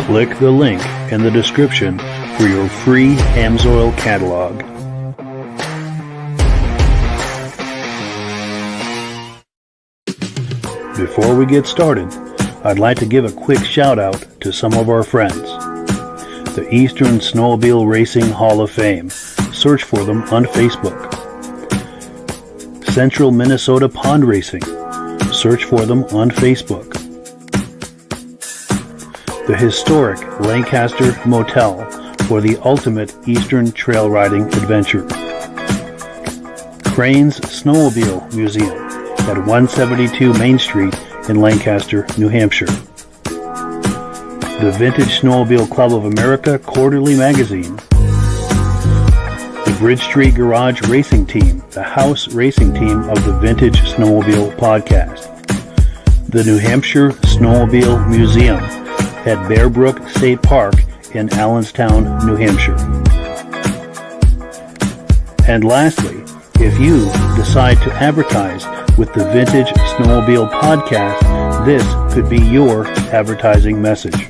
Click the link in the description for your free Amsoil catalog. Before we get started, I'd like to give a quick shout out to some of our friends. The Eastern Snowmobile Racing Hall of Fame. Search for them on Facebook. Central Minnesota Pond Racing. Search for them on Facebook. The historic Lancaster Motel for the ultimate Eastern trail riding adventure. Crane's Snowmobile Museum at 172 Main Street in Lancaster, New Hampshire. The Vintage Snowmobile Club of America Quarterly Magazine. The Bridge Street Garage Racing Team, the house racing team of the Vintage Snowmobile Podcast. The New Hampshire Snowmobile Museum at Bear Brook State Park in Allenstown, New Hampshire. And lastly, if you decide to advertise with the Vintage Snowmobile Podcast, this could be your advertising message.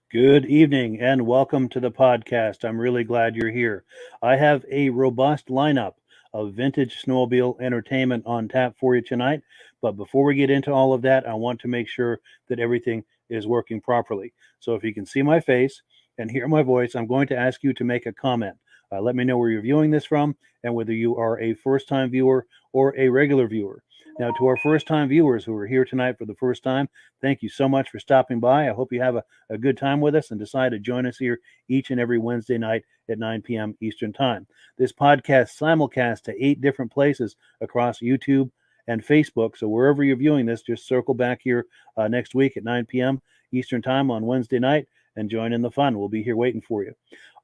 Good evening and welcome to the podcast. I'm really glad you're here. I have a robust lineup of vintage snowmobile entertainment on tap for you tonight. But before we get into all of that, I want to make sure that everything is working properly. So if you can see my face and hear my voice, I'm going to ask you to make a comment. Let me know where you're viewing this from and whether you are a first-time viewer or a regular viewer. Now, to our first-time viewers who are here tonight for the first time, thank you so much for stopping by. I hope you have a good time with us and decide to join us here each and every Wednesday night at 9 p.m. Eastern Time. This podcast simulcasts to 8 different places across YouTube and Facebook. So wherever you're viewing this, just circle back here next week at 9 p.m. Eastern Time on Wednesday night and join in the fun. We'll be here waiting for you.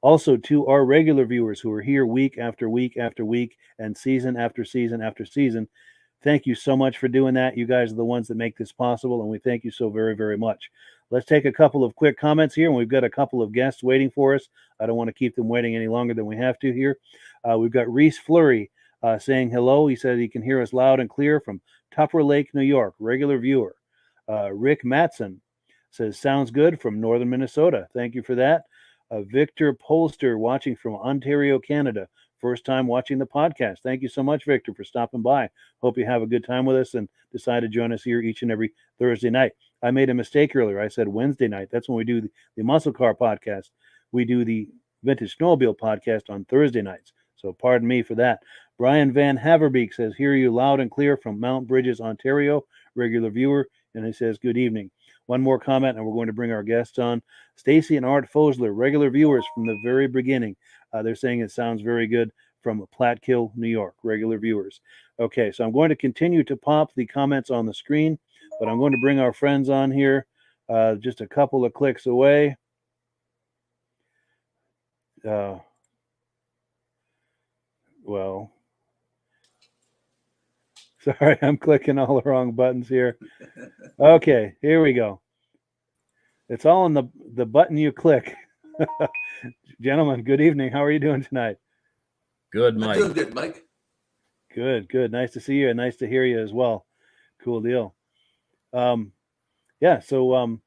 Also, to our regular viewers who are here week after week after week and season after season after season, thank you so much for doing that. You guys are the ones that make this possible, and we thank you so very, very much. Let's take a couple of quick comments here, and we've got a couple of guests waiting for us. I don't want to keep them waiting any longer than we have to here. We've got Reese Fleury saying hello. He said he can hear us loud and clear from Tupper Lake, New York, regular viewer. Rick Matson says, sounds good from northern Minnesota. Thank you for that. Victor Polster watching from Ontario, Canada. First time watching the podcast. Thank you so much, Victor, for stopping by. Hope you have a good time with us and decide to join us here each and every Thursday night. I made a mistake earlier. I said Wednesday night. That's when we do the Muscle Car podcast. We do the Vintage Snowmobile podcast on Thursday nights. So pardon me for that. Brian Van Haverbeek says, hear you loud and clear from Mount Bridges, Ontario, regular viewer. And he says, good evening. one more comment, and we're going to bring our guests on. Stacy and Art Fosler, regular viewers from the very beginning. They're saying it sounds very good from Platkill, New York, regular viewers. Okay, so I'm going to continue to pop the comments on the screen, but I'm going to bring our friends on here just a couple of clicks away. Well, sorry, I'm clicking all the wrong buttons here. Okay, here we go. It's all in the button you click. Gentlemen, good evening. How are you doing tonight? Good, Mike. I'm doing good, Mike. Good. Nice to see you and nice to hear you as well. Cool deal. So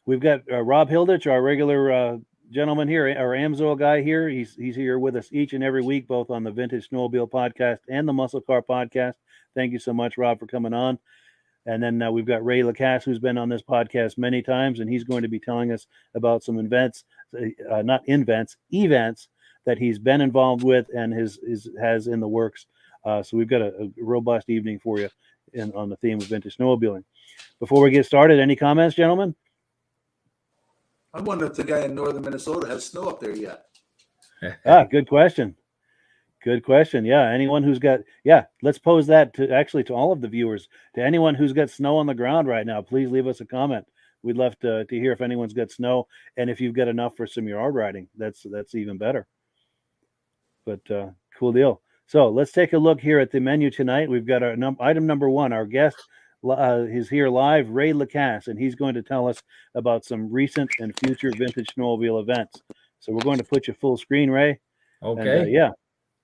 we've got Rob Hilditch, our regular gentleman here, our Amsoil guy here. He's here with us each and every week, both on the Vintage Snowmobile Podcast and the Muscle Car Podcast. Thank you so much, Rob, for coming on. And then we've got Ray Lacasse, who's been on this podcast many times, and he's going to be telling us about some events that he's been involved with and has in the works. So we've got a robust evening for you on the theme of vintage snowmobiling. Before we get started, any comments, gentlemen? I'm wondering if the guy in northern Minnesota has snow up there yet. Good question. Yeah, anyone who's got, let's pose that to all of the viewers. To anyone who's got snow on the ground right now, please leave us a comment. We'd love to hear if anyone's got snow, and if you've got enough for some yard riding, that's even better. But cool deal. So let's take a look here at the menu tonight. We've got our item number one. Our guest is here live, Ray Lacasse, and he's going to tell us about some recent and future vintage snowmobile events. So we're going to put you full screen, Ray. Okay. And,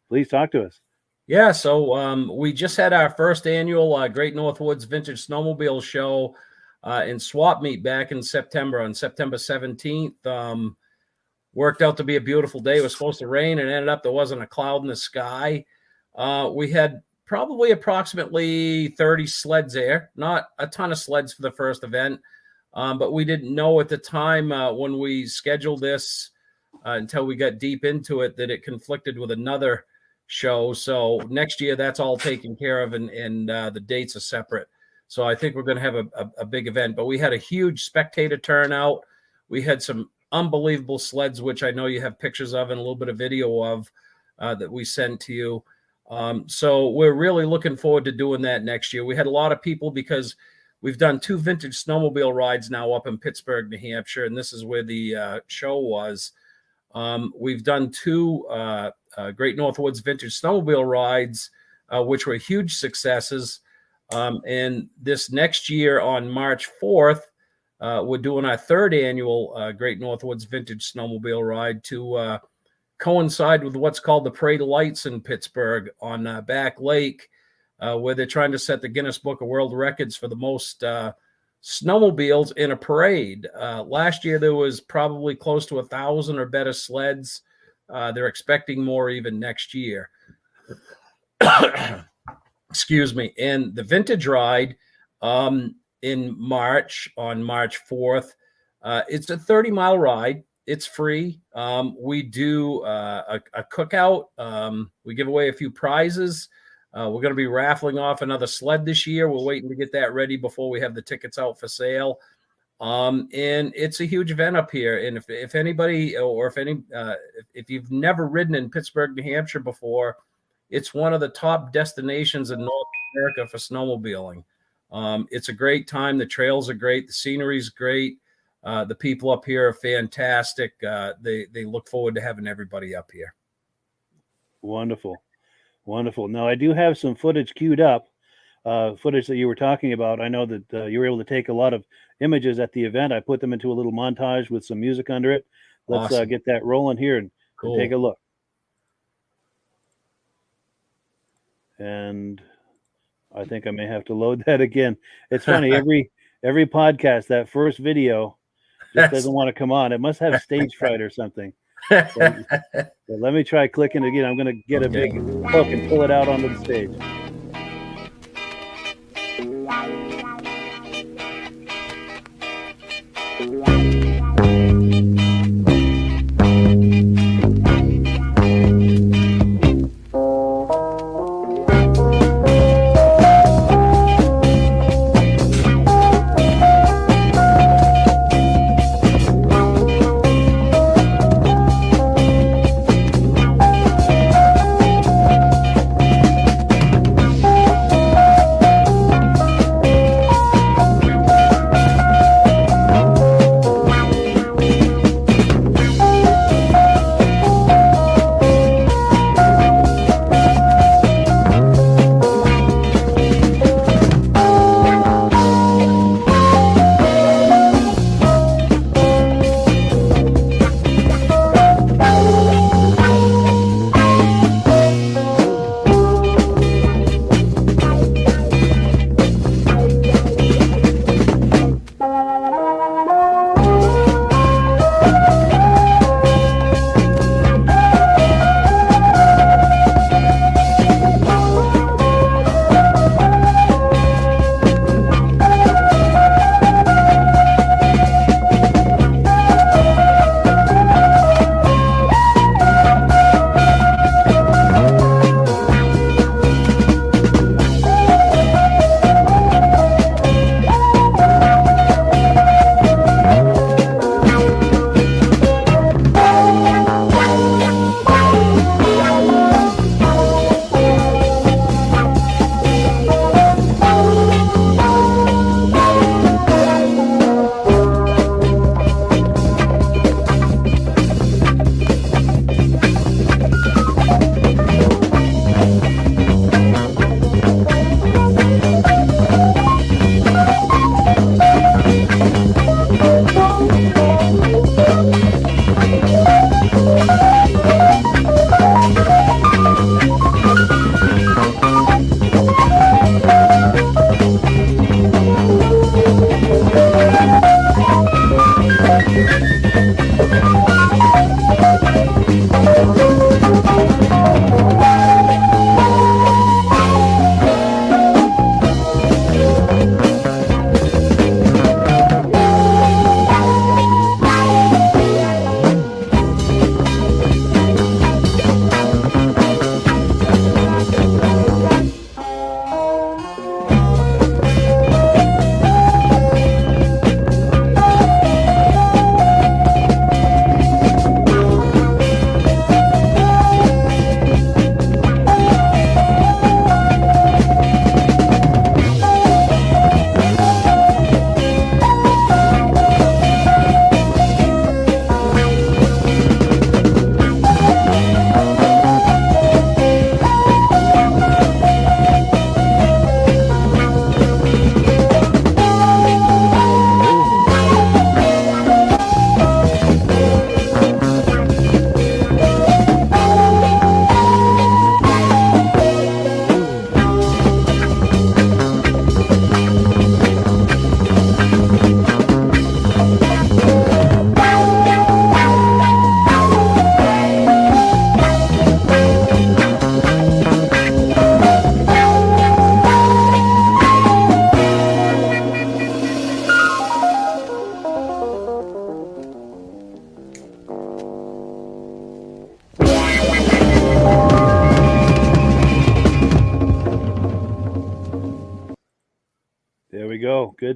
please talk to us. Yeah, so we just had our first annual Great Northwoods Vintage Snowmobile Show in Swap Meet back in September, on September 17th. Worked out to be a beautiful day. It was supposed to rain, and ended up there wasn't a cloud in the sky. We had probably approximately 30 sleds there. Not a ton of sleds for the first event, but we didn't know at the time when we scheduled this until we got deep into it that it conflicted with another show. So next year that's all taken care of, and the dates are separate. So I think we're going to have a big event. But we had a huge spectator turnout. We had some unbelievable sleds, which I know you have pictures of and a little bit of video of that we sent to you. So we're really looking forward to doing that next year. We had a lot of people because we've done 2 vintage snowmobile rides now up in Pittsburg, New Hampshire, and this is where the show was. We've done 2 Great Northwoods Vintage Snowmobile rides, which were huge successes. And this next year on March 4th, we're doing our 3rd annual Great Northwoods Vintage Snowmobile ride to coincide with what's called the Parade of Lights in Pittsburgh on Back Lake, where they're trying to set the Guinness Book of World Records for the most snowmobiles in a parade. Last year, there was probably close to 1,000 or better sleds. They're expecting more even next year. Excuse me. And the vintage ride in March, on March 4th, it's a 30-mile ride. It's free. We do a cookout. We give away a few prizes. We're going to be raffling off another sled this year. We're waiting to get that ready before we have the tickets out for sale. And it's a huge event up here. And if anybody, or if you've never ridden in Pittsburg, New Hampshire before, it's one of the top destinations in North America for snowmobiling. It's a great time. The trails are great. The scenery's great. The people up here are fantastic. They look forward to having everybody up here. Wonderful. Now, I do have some footage queued up, footage that you were talking about. I know that you were able to take a lot of images at the event. I put them into a little montage with some music under it. Let's Awesome. Get that rolling here and take a look. And I think I may have to load that again. It's funny, every podcast, that first video just doesn't want to come on. It must have stage fright or something. So let me try clicking again. I'm going to get a big hook and pull it out onto the stage.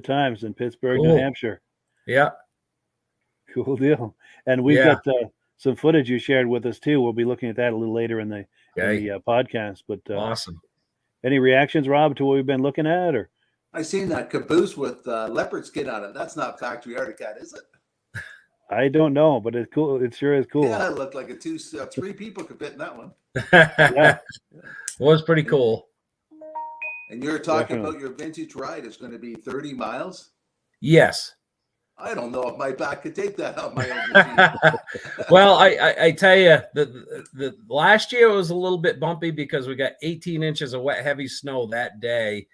Good times in Pittsburg, Cool. New Hampshire. Yeah. Cool deal. And we've got some footage you shared with us too. We'll be looking at that a little later in the podcast. But Awesome. Any reactions, Rob, to what we've been looking at? Or I seen that caboose with leopard skin on it. That's not factory Arctic, is it? I don't know, but it's cool. It sure is cool. Yeah, it looked like three people could fit in that one. Yeah. It was pretty cool. And you're talking about your vintage ride is going to be 30 miles? Yes. I don't know if my back could take that on my own machine. Well, I tell you, the last year was a little bit bumpy because we got 18 inches of wet, heavy snow that day.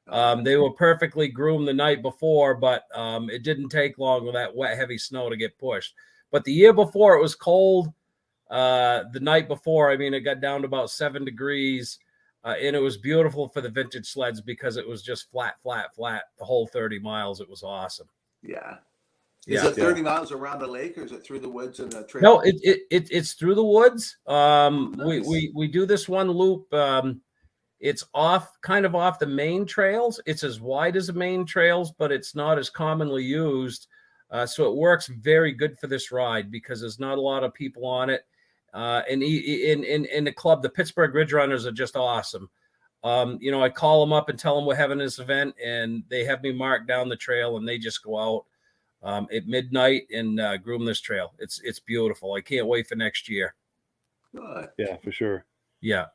They were perfectly groomed the night before, but it didn't take long with that wet, heavy snow to get pushed. But the year before, it was cold. The night before, I mean, it got down to about 7 degrees, and it was beautiful for the vintage sleds because it was just flat, the whole 30 miles. It was awesome. Yeah. Is it 30 miles around the lake, or is it through the woods and the trail? No, it's through the woods. Nice. We do this one loop. It's kind of off the main trails. It's as wide as the main trails, but it's not as commonly used. So it works very good for this ride because there's not a lot of people on it. And in the club, the Pittsburg Ridge Runners are just awesome. I call them up and tell them we're having this event, and they have me mark down the trail, and they just go out at midnight and groom this trail. It's beautiful. I can't wait for next year. Good. Yeah, for sure. Yeah,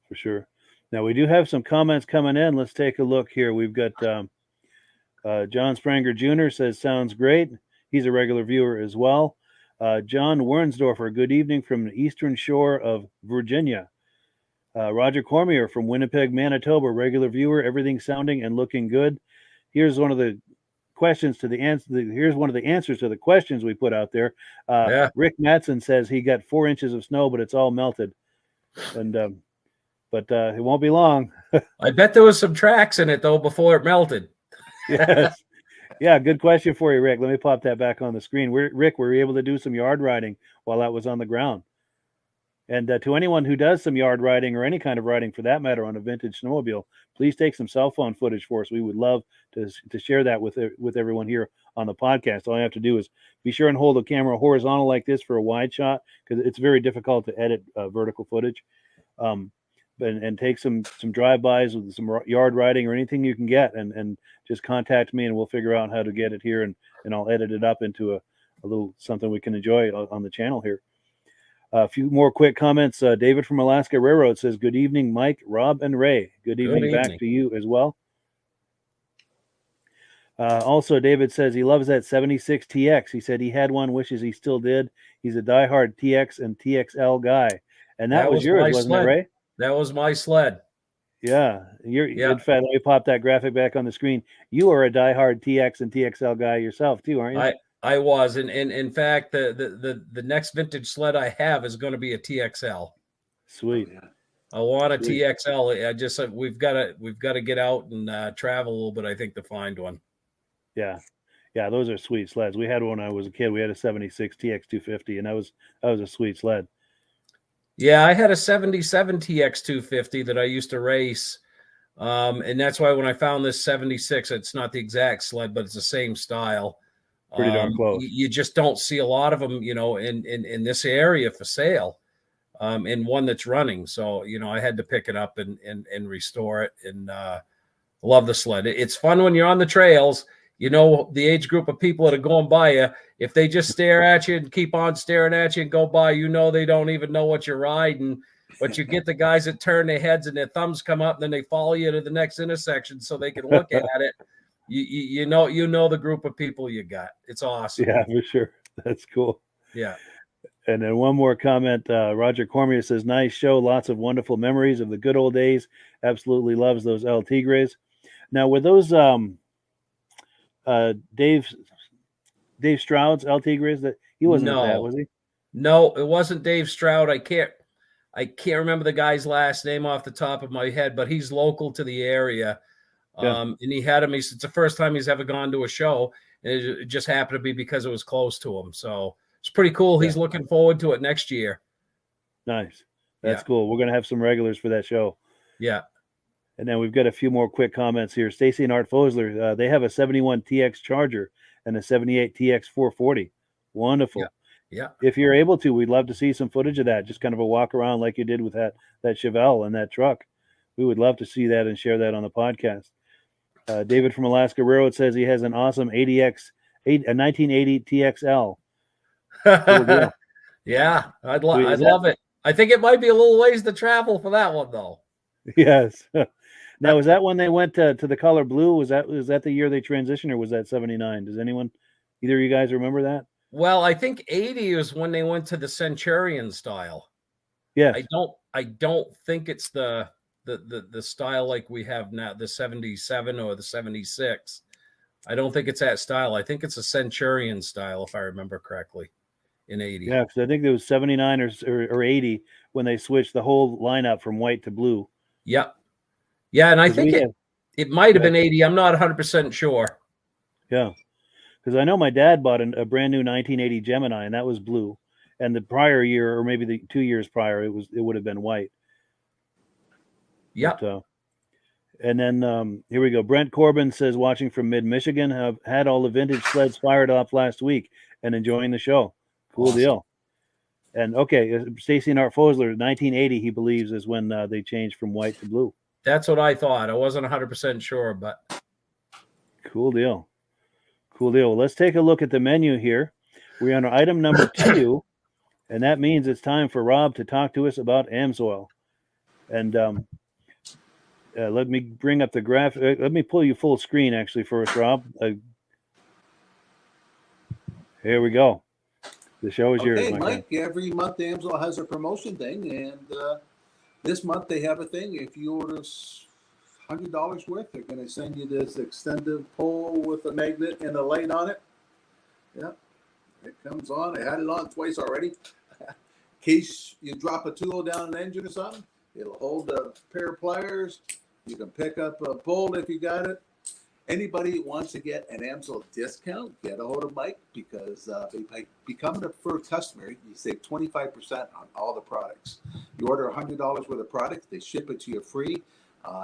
for sure. Now we do have some comments coming in. Let's take a look here. We've got John Spranger Jr. says, sounds great. He's a regular viewer as well. John Wernsdorfer, good evening from the eastern shore of Virginia. Roger Cormier from Winnipeg, Manitoba, regular viewer, everything sounding and looking good. Here's one of the questions to the answer. Here's one of the answers to the questions we put out there. Rick Matson says he got 4 inches of snow, but it's all melted. And but it won't be long. I bet there was some tracks in it though before it melted. Yes. Yeah, good question for you, Rick. Let me pop that back on the screen. Rick, were you able to do some yard riding while that was on the ground? And to anyone who does some yard riding or any kind of riding for that matter on a vintage snowmobile, please take some cell phone footage for us. We would love to share that with everyone here on the podcast. All you have to do is be sure and hold the camera horizontal like this for a wide shot because it's very difficult to edit vertical footage. And take some drive-bys with some yard riding or anything you can get and just contact me and we'll figure out how to get it here and I'll edit it up into a little something we can enjoy on the channel here. A few more quick comments. David from Alaska Railroad says, good evening, Mike, Rob, and Ray. Good evening back to you as well. Also, David says he loves that 76 TX. He said he had one, wishes he still did. He's a diehard TX and TXL guy. And that was yours, wasn't it, Ray? That was my sled. Yeah. In fact, let me pop that graphic back on the screen. You are a diehard TX and TXL guy yourself too, aren't you? I was, and in fact, the next vintage sled I have is going to be a TXL. Sweet. Oh, yeah. I want a TXL. I just we've got to get out and travel a little bit. I think to find one. Yeah, those are sweet sleds. We had one when I was a kid. We had a 76 TX 250, and that was a sweet sled. Yeah, I had a 77 TX 250 that I used to race. And that's why when I found this 76, it's not the exact sled, but it's the same style. Pretty darn close. You just don't see a lot of them, in this area for sale, and one that's running. So, I had to pick it up and restore it and love the sled. It's fun when you're on the trails. The age group of people that are going by you, if they just stare at you and keep on staring at you and go by, they don't even know what you're riding. But you get the guys that turn their heads and their thumbs come up, and then they follow you to the next intersection so they can look at it. You know the group of people you got. It's awesome. Yeah, for sure. That's cool. Yeah. And then one more comment. Roger Cormier says, nice show. Lots of wonderful memories of the good old days. Absolutely loves those El Tigres. Now, were those Dave Stroud's El Tigres? That he wasn't at that, was he? No, it wasn't Dave Stroud. I can't remember the guy's last name off the top of my head, but he's local to the area. Yeah. And he had him. It's the first time he's ever gone to a show, and it just happened to be because it was close to him. So it's pretty cool. Yeah. He's looking forward to it next year. Nice. That's cool. We're going to have some regulars for that show. Yeah. And then we've got a few more quick comments here. Stacy and Art Fosler, they have a 71 TX Charger and a 78 TX 440. Wonderful. Yeah. If you're able to, we'd love to see some footage of that. Just kind of a walk around like you did with that Chevelle and that truck. We would love to see that and share that on the podcast. David from Alaska Railroad says he has an awesome a 1980 TXL. Cool deal. Yeah, I'd love it. I think it might be a little ways to travel for that one, though. Yes. Now, was that when they went to the color blue? Was that the year they transitioned, or was that 79? Does either of you guys remember that? Well, I think 80 is when they went to the Centurion style. Yeah. I don't think it's the style like we have now, the 77 or the 76. I don't think it's that style. I think it's a Centurion style, if I remember correctly, in 80. Yeah, because I think it was 79 or 80 when they switched the whole lineup from white to blue. Yep. Yeah, and I think it might have been 80. I'm not 100% sure. Yeah, because I know my dad bought a brand new 1980 Gemini, and that was blue. And the prior year, or maybe the 2 years prior, it would have been white. Yeah. And then here we go. Brent Corbin says, watching from mid-Michigan, have had all the vintage sleds fired off last week and enjoying the show. Cool awesome. Deal. And okay, Stacy and Art Fosler, 1980, he believes, is when they changed from white to blue. That's what I thought. I wasn't 100% sure, but cool deal. Cool deal. Well, let's take a look at the menu here. We're on item number 2, and that means it's time for Rob to talk to us about AMSOIL. And let me bring up the graphic. Let me pull you full screen actually first, Rob. Here we go. The show is yours, Mike. Every month AMSOIL has a promotion thing, and this month they have a thing. If you order $100 worth, they're going to send you this extended pole with a magnet and a light on it. Yeah, it comes on. I had it on twice already. In case you drop a tool down an engine or something, it'll hold a pair of pliers. You can pick up a pole if you got it. Anybody who wants to get an AMSOIL discount, get a hold of Mike, because by becoming a preferred customer, you save 25% on all the products. You order $100 worth of products, they ship it to you free.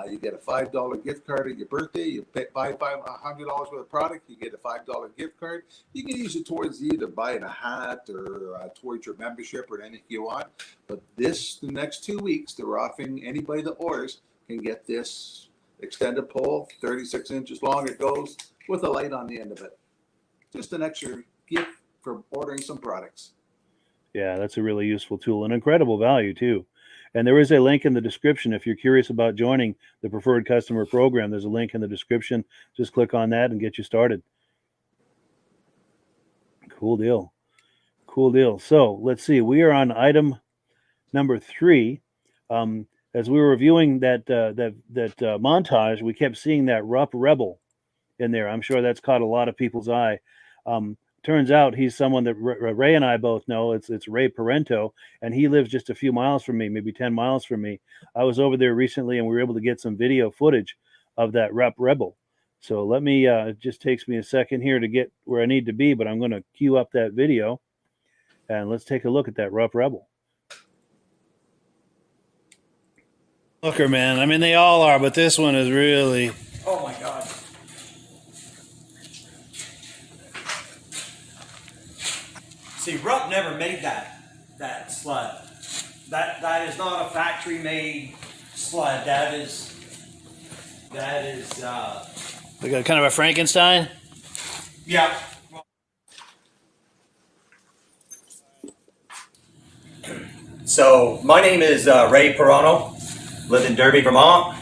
You get a $5 gift card at your birthday. You buy $100 worth of product, you get a $5 gift card. You can use it towards either buying a hat or towards your membership or anything you want. But the next 2 weeks, they're offering anybody that orders can get this extended pole, 36 inches long it goes, with a light on the end of it. Just an extra gift for ordering some products. Yeah, that's a really useful tool and incredible value too. And there is a link in the description if you're curious about joining the Preferred Customer Program. There's a link in the description. Just click on that and get you started. Cool deal. Cool deal. So let's see. We are on item number 3. As we were reviewing that montage, we kept seeing that Rupp Rebel in there. I'm sure that's caught a lot of people's eye. Turns out he's someone that Ray and I both know. It's Ray Parenteau, and he lives just a few miles from me, maybe 10 miles from me. I was over there recently, and we were able to get some video footage of that Rupp Rebel. So let me, it just takes me a second here to get where I need to be, but I'm going to queue up that video, and let's take a look at that Rupp Rebel. Looker, man. I mean, they all are, but this one is really... Oh, my God. See, Rupp never made that sled. That is not a factory-made sled. That is like a kind of a Frankenstein? Yeah. So, my name is Ray Parenteau. Live in Derby, Vermont.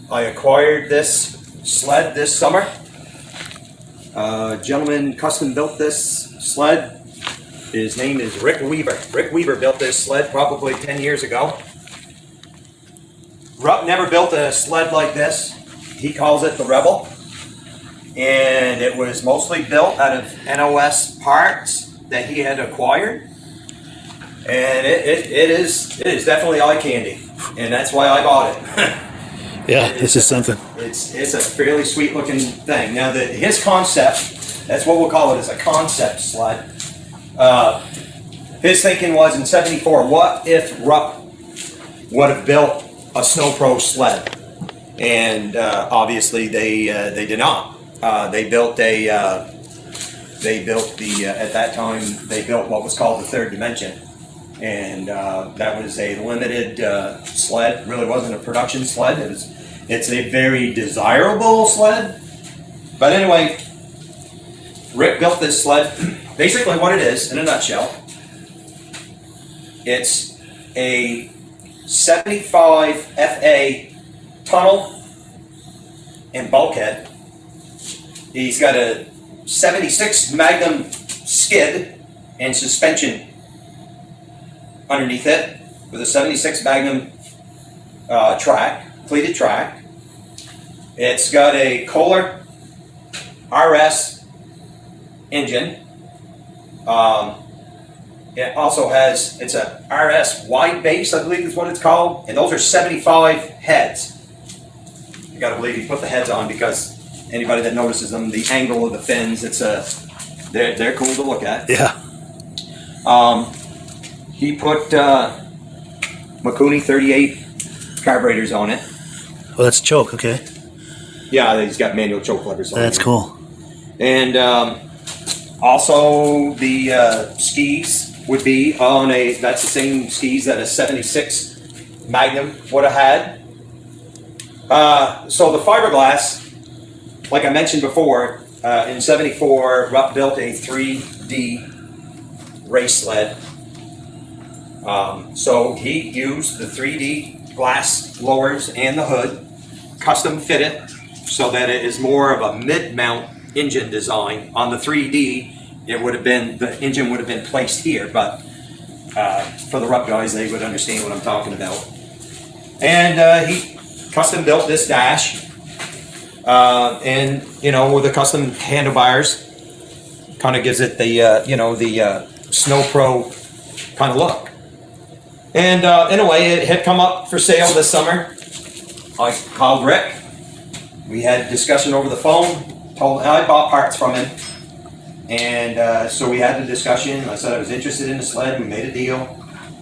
I acquired this sled this summer. A gentleman custom built this sled. His name is Rick Weaver. Rick Weaver built this sled probably 10 years ago. Rupp never built a sled like this. He calls it the Rebel. And it was mostly built out of NOS parts that he had acquired. And it is definitely eye candy. And that's why I bought it. Yeah, this is something. It's a fairly sweet looking thing. Now his concept, that's what we'll call it, is a concept sled. His thinking was in '74, what if Rupp would have built a Snow Pro sled? and obviously they did not. They built at that time they built what was called the third dimension, and that was a limited sled. It really wasn't a production sled. It's a very desirable sled. But anyway, Rick built this sled. Basically what it is, in a nutshell, it's a 75 FA tunnel and bulkhead. He's got a 76 Magnum skid and suspension underneath it with a 76 Magnum cleated track. It's got a Kohler RS engine. It also has, it's a RS wide base, I believe is what it's called, and those are 75 heads. You gotta believe he put the heads on because anybody that notices them, the angle of the fins, they're cool to look at. Yeah. He put Mikuni 38 carburetors on it. Oh, that's choke. Okay. Yeah, he's got manual choke levers on it. That's cool. And also the skis would be on that's the same skis that a 76 Magnum would have had. So the fiberglass, like I mentioned before, in 74, Rupp built a 3D race sled. So he used the 3D glass lowers and the hood, custom fitted, so that it is more of a mid-mount engine design. On the 3D, the engine would have been placed here, but for the Rupp guys, they would understand what I'm talking about. And he custom built this dash, and with the custom handlebars, kind of gives it the Snow Pro kind of look. And anyway, it had come up for sale this summer. I called Rick. We had a discussion over the phone. I bought parts from him. And so we had the discussion. I said I was interested in the sled. We made a deal.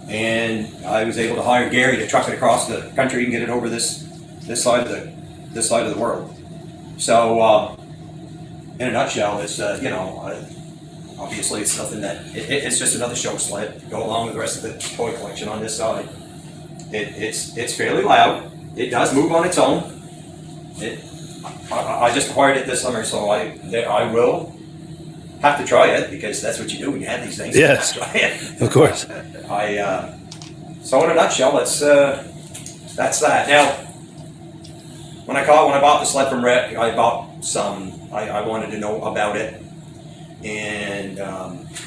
And I was able to hire Gary to truck it across the country and get it over this side of the world. So in a nutshell, it's obviously it's nothing that it's just another show sled to go along with the rest of the toy collection on this side. It's fairly loud. It does move on its own. I just acquired it this summer, so I will have to try it because that's what you do when you have these things. Yes, try it. of course. So in a nutshell, that's that. Now, when I bought the sled from Rick, I bought some. I wanted to know about it, and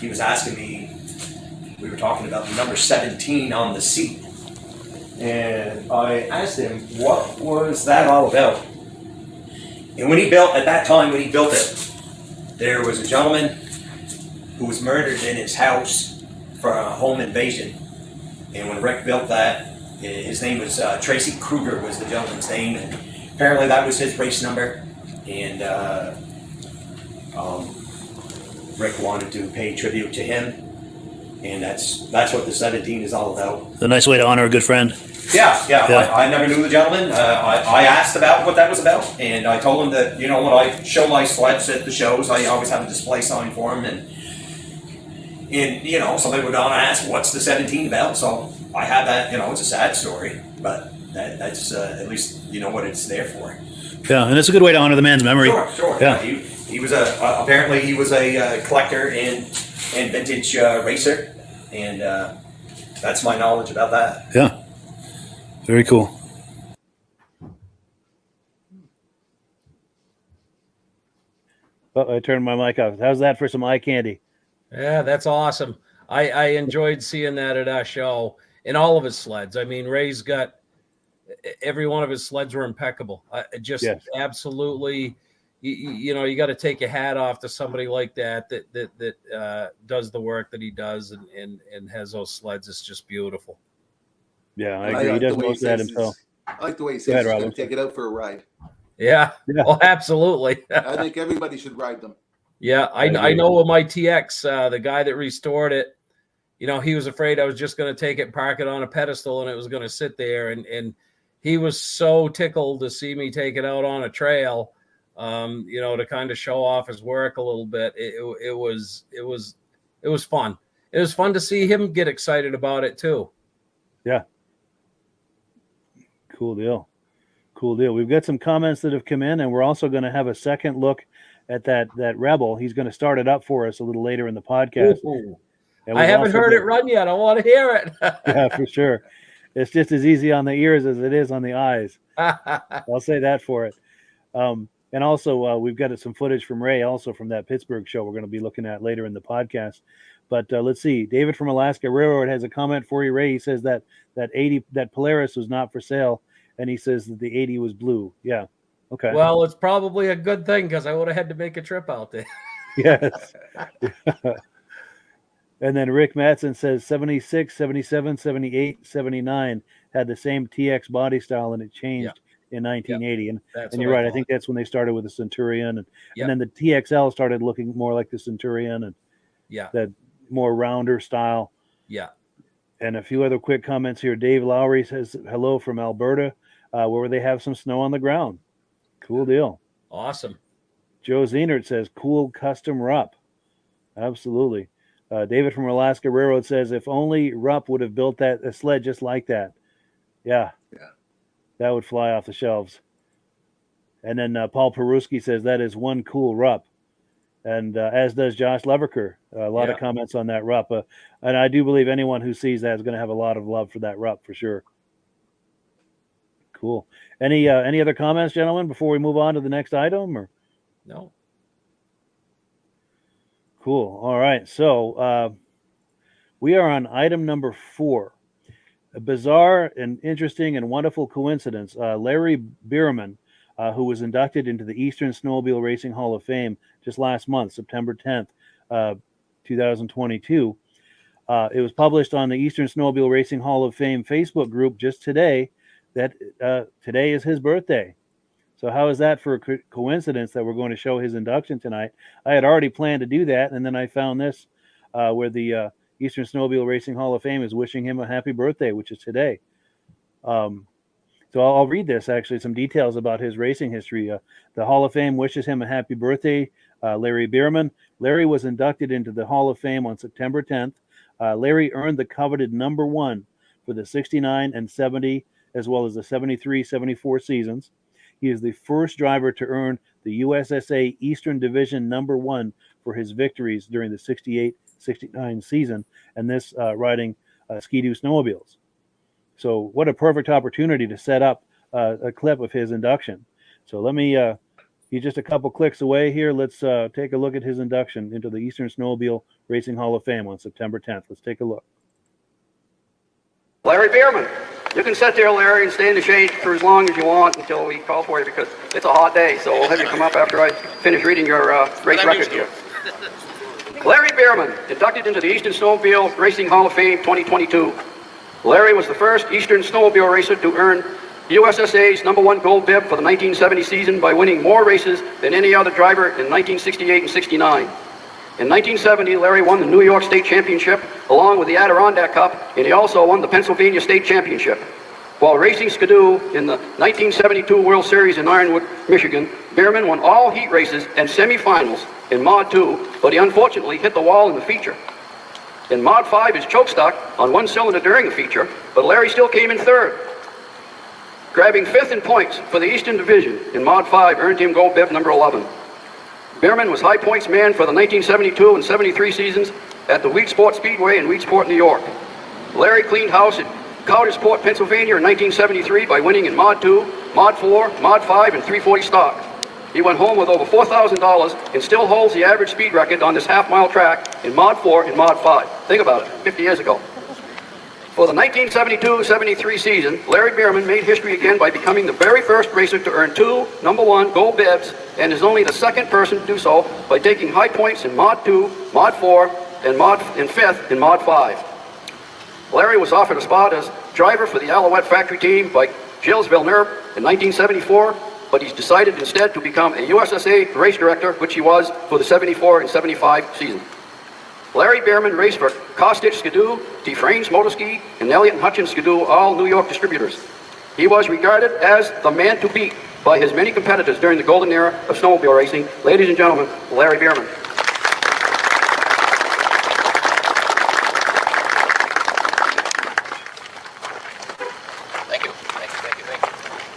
he was asking me. We were talking about the number 17 on the seat, and I asked him what was that all about. And when he built it, there was a gentleman who was murdered in his house for a home invasion. And when Rick built that, his name was Tracy Kruger was the gentleman's name, and apparently that was his race number. And Rick wanted to pay tribute to him, and that's what the 17 is all about. It's a nice way to honor a good friend. Yeah. I never knew the gentleman. I asked about what that was about, and I told him that, when I show my sleds at the shows, I always have a display sign for him, and somebody would ask, what's the 17 about? So I had that, it's a sad story, but that's at least you know what it's there for. Yeah, and it's a good way to honor the man's memory. Sure. Yeah. He was apparently he was a collector and vintage racer, and that's my knowledge about that. Yeah. Very cool. Oh, I turned my mic off. How's that for some eye candy? Yeah, that's awesome. I enjoyed seeing that at our show in all of his sleds. I mean, Ray's got every one of his sleds were impeccable. Absolutely. You got to take your hat off to somebody like that does the work that he does and has those sleds. It's just beautiful. Yeah, I agree. He does most of that himself. I like the way he says he's going to take it out for a ride. Yeah. Oh, absolutely. I think everybody should ride them. Yeah, I know with my TX, the guy that restored it, he was afraid I was just going to take it and park it on a pedestal and it was going to sit there. And he was so tickled to see me take it out on a trail, to kind of show off his work a little bit. It was fun. It was fun to see him get excited about it too. Yeah. Cool deal. We've got some comments that have come in, and we're also going to have a second look at that Rebel. He's going to start it up for us a little later in the podcast. I haven't heard it run yet. I want to hear it. Yeah, for sure. It's just as easy on the ears as it is on the eyes. I'll say that for it. And also, we've got some footage from Ray, also from that Pittsburg show we're going to be looking at later in the podcast. But let's see. David from Alaska Railroad has a comment for you, Ray. He says that 80, that Polaris was not for sale, and he says that the 80 was blue. Yeah. Okay. Well, it's probably a good thing because I would have had to make a trip out there. Yes. And then Rick Matson says 76, 77, 78, 79 had the same TX body style, and it changed in 1980. And you're right. I think that's when they started with the Centurion. And then the TXL started looking more like the Centurion and that more rounder style. Yeah. And a few other quick comments here. Dave Lowry says hello from Alberta, where they have some snow on the ground. Cool deal. Awesome. Joe Zenert says cool custom Rupp. Absolutely. David from Alaska Railroad says if only Rupp would have built a sled just like that. Yeah. That would fly off the shelves. And then Paul Peruski says that is one cool Rupp. And as does Josh Leverker. A lot of comments on that Rupp. And I do believe anyone who sees that is going to have a lot of love for that Rupp for sure. Cool. Any other comments, gentlemen, before we move on to the next item? Or no? Cool. All right. So we are on item number 4. A bizarre and interesting and wonderful coincidence. Larry Buerman, who was inducted into the Eastern Snowmobile Racing Hall of Fame just last month, September 10th, 2022. It was published on the Eastern Snowmobile Racing Hall of Fame Facebook group just today that today is his birthday. So how is that for a coincidence that we're going to show his induction tonight? I had already planned to do that, and then I found this where the Eastern Snowmobile Racing Hall of Fame is wishing him a happy birthday, which is today. So I'll read this, actually, some details about his racing history. The Hall of Fame wishes him a happy birthday, Larry Buerman. Larry was inducted into the Hall of Fame on September 10th. Larry earned the coveted number 1 for the 69 and 70, as well as the 73-74 seasons. He is the first driver to earn the USSA Eastern Division number 1 for his victories during the 68-69 season, and this riding Ski-Doo snowmobiles. So what a perfect opportunity to set up a clip of his induction. So let me, he's just a couple clicks away here. Let's take a look at his induction into the Eastern Snowmobile Racing Hall of Fame on September 10th. Let's take a look. Larry Buerman. You can sit there, Larry, and stay in the shade for as long as you want until we call for you because it's a hot day. So I'll have you come up after I finish reading your race record here. Larry Buerman, inducted into the Eastern Snowmobile Racing Hall of Fame 2022. Larry was the first Eastern Snowmobile racer to earn USSA's number 1 gold bib for the 1970 season by winning more races than any other driver in 1968 and 69. In 1970, Larry won the New York State Championship along with the Adirondack Cup, and he also won the Pennsylvania State Championship. While racing Ski-Doo in the 1972 World Series in Ironwood, Michigan, Buerman won all heat races and semifinals in Mod 2, but he unfortunately hit the wall in the feature. In Mod 5, his choke stuck on one cylinder during the feature, but Larry still came in 3rd. Grabbing 5th in points for the Eastern Division in Mod 5 earned him gold bib number 11. Buerman was high points man for the 1972 and 73 seasons at the Weedsport Speedway in Weedsport, New York. Larry cleaned house at Coudersport, Pennsylvania in 1973 by winning in Mod 2, Mod 4, Mod 5, and 340 stock. He went home with over $4,000 and still holds the average speed record on this half-mile track in Mod 4 and Mod 5. Think about it, 50 years ago. For the 1972-73 season, Larry Buerman made history again by becoming the very first racer to earn 2 number 1 gold bibs, and is only the 2nd person to do so by taking high points in Mod 2, Mod 4, and 5th in Mod 5. Larry was offered a spot as driver for the Alouette factory team by Gilles Villeneuve in 1974, but he's decided instead to become a USSA race director, which he was for the 74 and 75 season. Larry Buerman raced for Kostich Ski-Doo, Dufresne's Motorski, and Elliott & Hutchins Ski-Doo, all New York distributors. He was regarded as the man to beat by his many competitors during the golden era of snowmobile racing. Ladies and gentlemen, Larry Buerman. Thank you.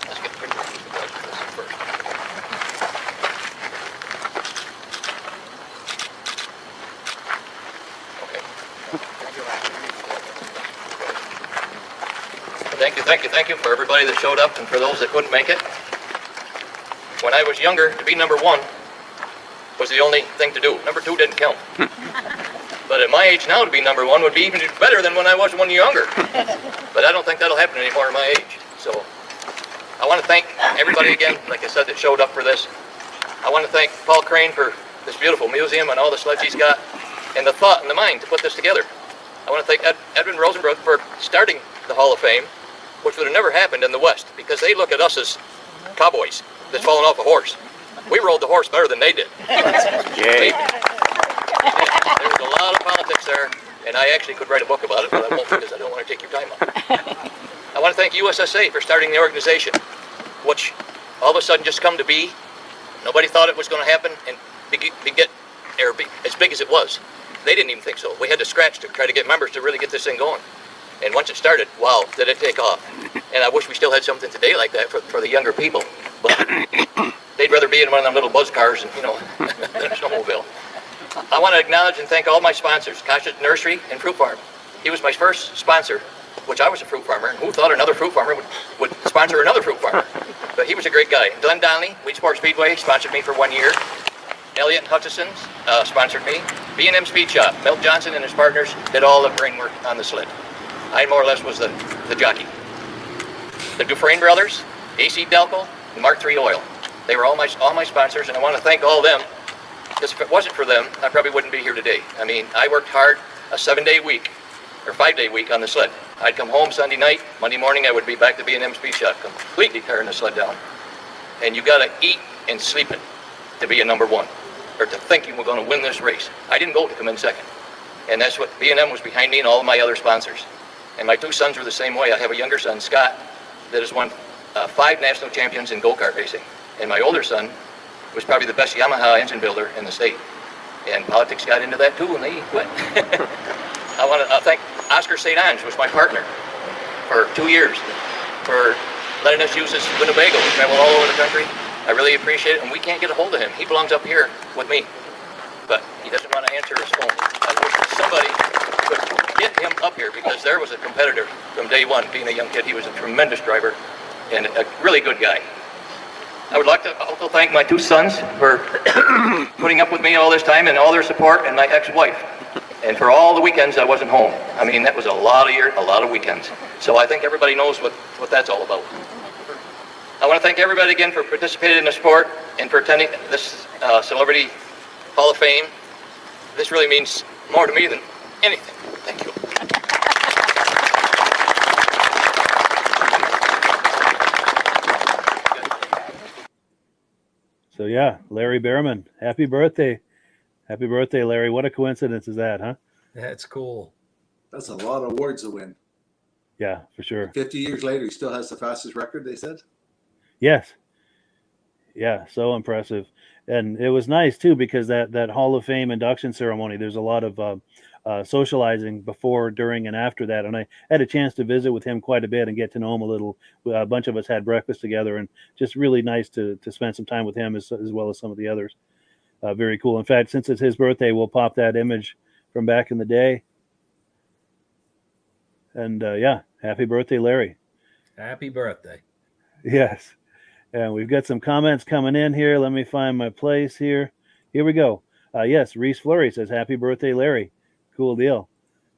Let's get a picture of this first. Okay. Thank you for everybody that showed up and for those that couldn't make it. When I was younger, to be number one was the only thing to do. Number two didn't count. But at my age now, to be number one would be even better than when I was 1 year younger. But I don't think that'll happen anymore at my age. So I want to thank everybody again, like I said, that showed up for this. I want to thank Paul Crane for this beautiful museum and all the sleds he's got, and the thought and the mind to put this together. I want to thank Edwin Rosenbrook for starting the Hall of Fame, which would have never happened in the West, because they look at us as cowboys that's fallen off a horse. We rode the horse better than they did. Yay. There was a lot of politics there, and I actually could write a book about it, but I won't because I don't want to take your time up. I want to thank USSA for starting the organization, which all of a sudden just come to be. Nobody thought it was going to happen and be as big as it was. They didn't even think so. We had to scratch to try to get members to really get this thing going. And once it started, wow, did it take off. And I wish we still had something today like that for the younger people. But they'd rather be in one of them little buzz cars and, than a snowmobile. I want to acknowledge and thank all my sponsors, Kasha's Nursery and Fruit Farm. He was my first sponsor, which I was a fruit farmer, and who thought another fruit farmer would sponsor another fruit farmer? But he was a great guy. Glenn Donnelly, Wheat Sport Speedway, sponsored me for 1 year. Elliot Hutchison sponsored me. B&M Speed Shop, Milt Johnson and his partners did all the brain work on the sled. I more or less was the jockey. The Dufresne brothers, AC Delco, and Mark III Oil. They were all my sponsors, and I want to thank all of them, because if it wasn't for them, I probably wouldn't be here today. I mean, I worked hard a 7-day week, or 5-day week on the sled. I'd come home Sunday night, Monday morning I would be back to B&M Speed Shop, completely tearing the sled down. And you got to eat and sleep it to be a number one, or to think you were going to win this race. I didn't go to come in second. And that's what B&M was behind me and all of my other sponsors. And my two sons were the same way. I have a younger son, Scott, that has won 5 national champions in go-kart racing. And my older son was probably the best Yamaha engine builder in the state. And politics got into that too, and they quit. I want to thank Oscar St. Ange, was my partner for 2 years, for letting us use this Winnebago to travel all over the country. I really appreciate it, and we can't get a hold of him. He belongs up here with me, but he doesn't want to answer his phone. I wish somebody could get him up here, because there was a competitor from day one. Being a young kid, he was a tremendous driver and a really good guy. I would like to also thank my two sons for putting up with me all this time and all their support, and my ex-wife, and for all the weekends I wasn't home. I mean, that was a lot of weekends. So I think everybody knows what that's all about. I want to thank everybody again for participating in the sport and for attending this Celebrity Hall of Fame. This really means more to me than anything. Thank you. So yeah, Larry Buerman, happy birthday. Happy birthday, Larry. What a coincidence is that, huh? That's cool. That's a lot of awards to win. Yeah, for sure. 50 years later, he still has the fastest record, they said? Yes. Yeah, so impressive. And it was nice too, because that Hall of Fame induction ceremony, there's a lot of socializing before, during, and after that. And I had a chance to visit with him quite a bit and get to know him a little. A bunch of us had breakfast together, and just really nice to spend some time with him as well as some of the others. Very cool. In fact, since it's his birthday, we'll pop that image from back in the day. And yeah, happy birthday, Larry. Happy birthday. Yes. And we've got some comments coming in here. Let me find my place here. Here we go. Yes, Reese Fleury says, happy birthday, Larry. Cool deal.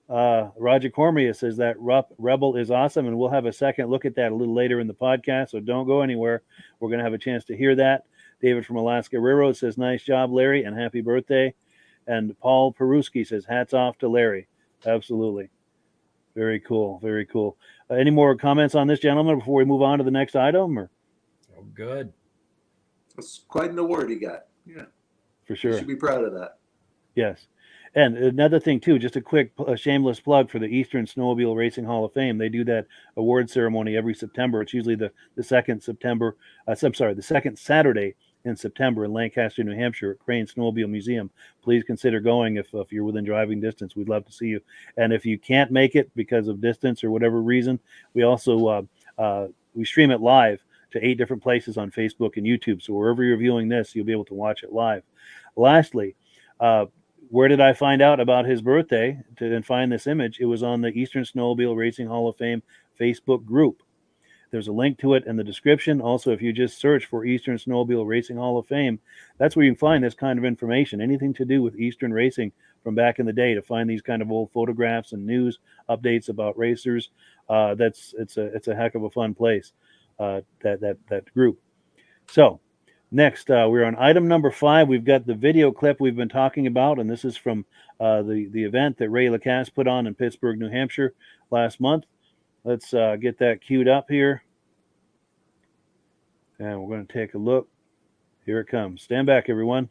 Roger Cormier says that Rupp Rebel is awesome, and we'll have a second look at that a little later in the podcast, so don't go anywhere. We're going to have a chance to hear that. David from Alaska Railroad says, nice job, Larry, and happy birthday. And Paul Peruski says, hats off to Larry. Absolutely. Very cool. Very cool. Any more comments on this, gentleman, before we move on to the next item? Or? Oh, good. That's quite an award he got. Yeah. For sure. You should be proud of that. Yes. And another thing too, just a quick shameless plug for the Eastern Snowmobile Racing Hall of Fame. They do that award ceremony every September. It's usually the second September. The second Saturday in September in Lancaster, New Hampshire, at Crane Snowmobile Museum. Please consider going if you're within driving distance. We'd love to see you. And if you can't make it because of distance or whatever reason, we also we stream it live to 8 different places on Facebook and YouTube. So wherever you're viewing this, you'll be able to watch it live. Lastly, where did I find out about his birthday and find this image? It was on the Eastern Snowmobile Racing Hall of Fame Facebook group. There's a link to it in the description. Also, if you just search for Eastern Snowmobile Racing Hall of Fame, that's where you can find this kind of information, anything to do with Eastern racing from back in the day, to find these kind of old photographs and news updates about racers. It's a heck of a fun place, that group. So next, we're on item number 5. We've got the video clip we've been talking about, and this is from the event that Ray Lacasse put on in Pittsburg, New Hampshire last month. Let's get that queued up here. And we're going to take a look. Here it comes. Stand back, everyone.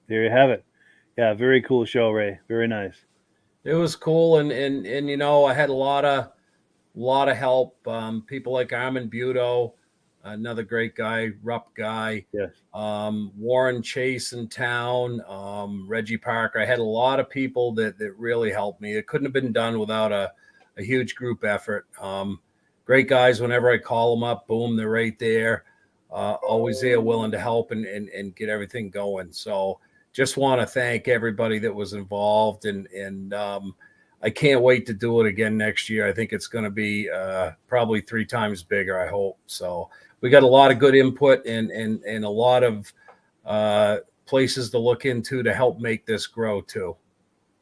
There you have it. Yeah, very cool show, Ray. Very nice. It was cool, and you know, I had a lot of help. People like Armin Buto, another great guy, Rupp guy. Yes. Warren Chase in town, Reggie Parker. I had a lot of people that really helped me. It couldn't have been done without a huge group effort. Great guys. Whenever I call them up, boom, they're right there. Always there, willing to help and get everything going. So just want to thank everybody that was involved, and I can't wait to do it again next year. I think it's going to be probably 3 times bigger, I hope. So we got a lot of good input and a lot of places to look into to help make this grow too.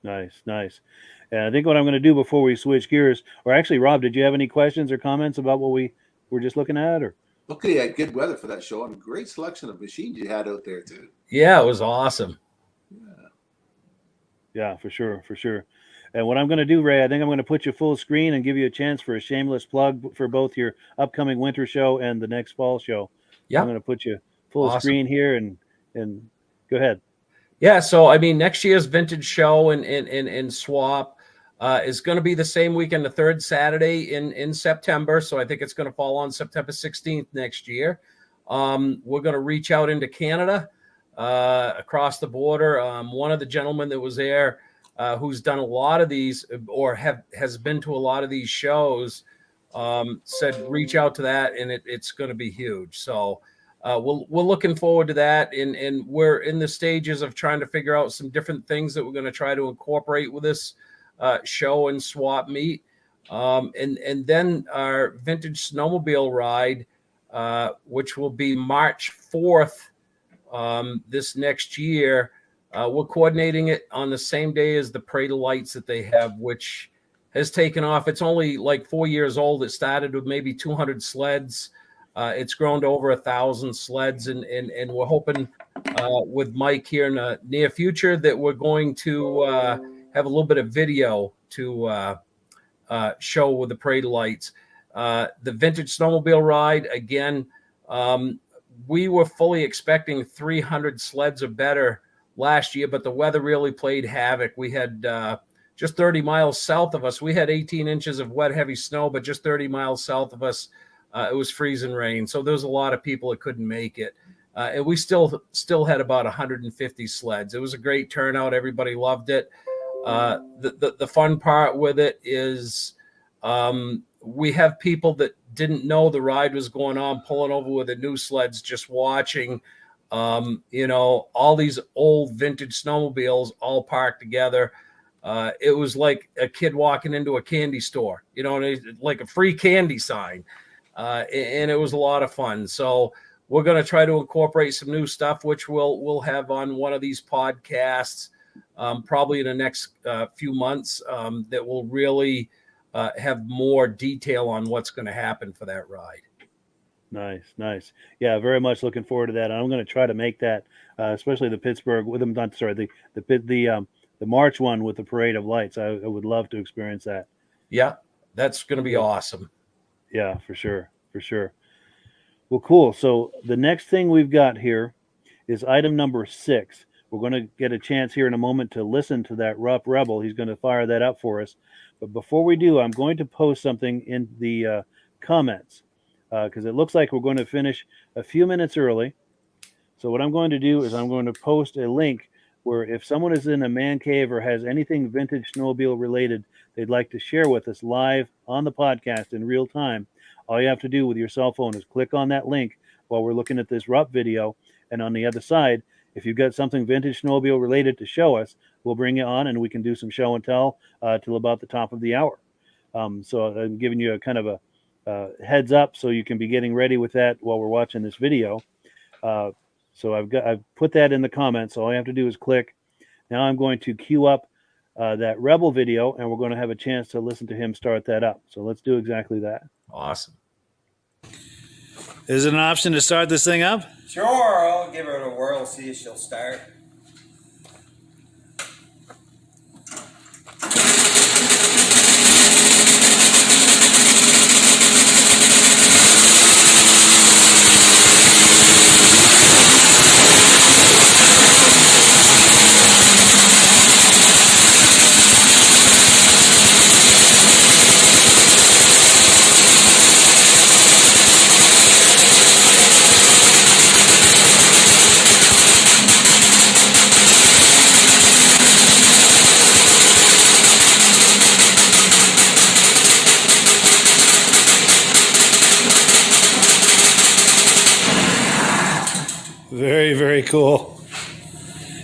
Nice. And I think what I'm going to do before we switch gears, or actually, Rob, did you have any questions or comments about what we were just looking at? Or okay, yeah, good weather for that show, and a great selection of machines you had out there too. Yeah, it was awesome. Yeah, for sure. And what I'm going to do, Ray, I think I'm going to put you full screen and give you a chance for a shameless plug for both your upcoming winter show and the next fall show. Yeah, I'm going to put you full screen here and go ahead. Yeah, so I mean, next year's Vintage Show in Swap is going to be the same weekend, the third Saturday in September. So I think it's going to fall on September 16th next year. We're going to reach out into Canada, across the border. One of the gentlemen that was there, who's done a lot of these or has been to a lot of these shows, said reach out to that, and it's going to be huge. So we're looking forward to that, and we're in the stages of trying to figure out some different things that we're going to try to incorporate with this show and swap meet. And then our Vintage Snowmobile ride, which will be March 4th this next year. We're coordinating it on the same day as the Parade of Lights that they have, which has taken off. It's only like 4 years old. It started with maybe 200 sleds. It's grown to over 1,000 sleds, and we're hoping with Mike here in the near future that we're going to have a little bit of video to show with the Parade of Lights. The Vintage Snowmobile ride, again, we were fully expecting 300 sleds or better last year, but the weather really played havoc. We had just 30 miles south of us. We had 18 inches of wet, heavy snow, but just 30 miles south of us, it was freezing rain. So there was a lot of people that couldn't make it. And we still had about 150 sleds. It was a great turnout. Everybody loved it. The fun part with it is we have people that didn't know the ride was going on, pulling over with the new sleds, just watching, all these old vintage snowmobiles all parked together. It was like a kid walking into a candy store, like a free candy sign. And it was a lot of fun. So we're going to try to incorporate some new stuff, which we'll have on one of these podcasts, probably in the next few months, that will really have more detail on what's going to happen for that ride. Nice. Yeah, very much looking forward to that. I'm going to try to make that, especially the Pittsburgh with them. The March one with the Parade of Lights. I would love to experience that. Yeah, that's going to be awesome. Yeah, for sure. Well, cool. So the next thing we've got here is item number 6. We're going to get a chance here in a moment to listen to that Rupp Rebel. He's going to fire that up for us. But before we do, I'm going to post something in the comments because it looks like we're going to finish a few minutes early. So what I'm going to do is I'm going to post a link where if someone is in a man cave or has anything vintage snowmobile related they'd like to share with us live on the podcast in real time, all you have to do with your cell phone is click on that link while we're looking at this Rupp video. And on the other side, if you've got something vintage snowmobile related to show us, we'll bring it on and we can do some show and tell till about the top of the hour. So I'm giving you a kind of a heads up so you can be getting ready with that while we're watching this video. So I've put that in the comments. So all you have to do is click. Now I'm going to queue up that Rebel video, and we're going to have a chance to listen to him start that up. So let's do exactly that. Awesome. Is it an option to start this thing up? Sure, I'll give her a whirl, see if she'll start. Very, very cool.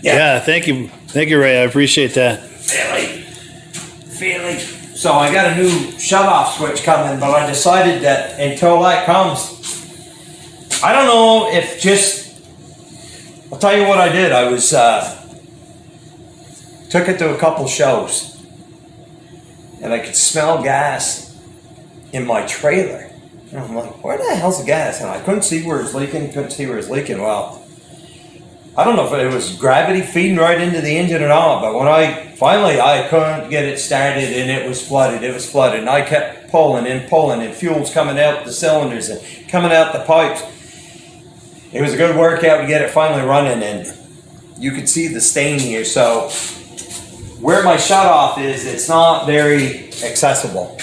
Yeah, thank you, Ray. I appreciate that. Feeling. So I got a new shut-off switch coming, but I decided that until that comes, I don't know if I'll tell you what I did. I was took it to a couple shows, and I could smell gas in my trailer. And I'm like, where the hell's the gas? And I couldn't see where it's leaking, Well, I don't know if it was gravity feeding right into the engine or not, but when I couldn't get it started and it was flooded. And I kept pulling and fuel's coming out the cylinders and coming out the pipes. It was a good workout to get it finally running, and you can see the stain here. So where my shutoff is, it's not very accessible.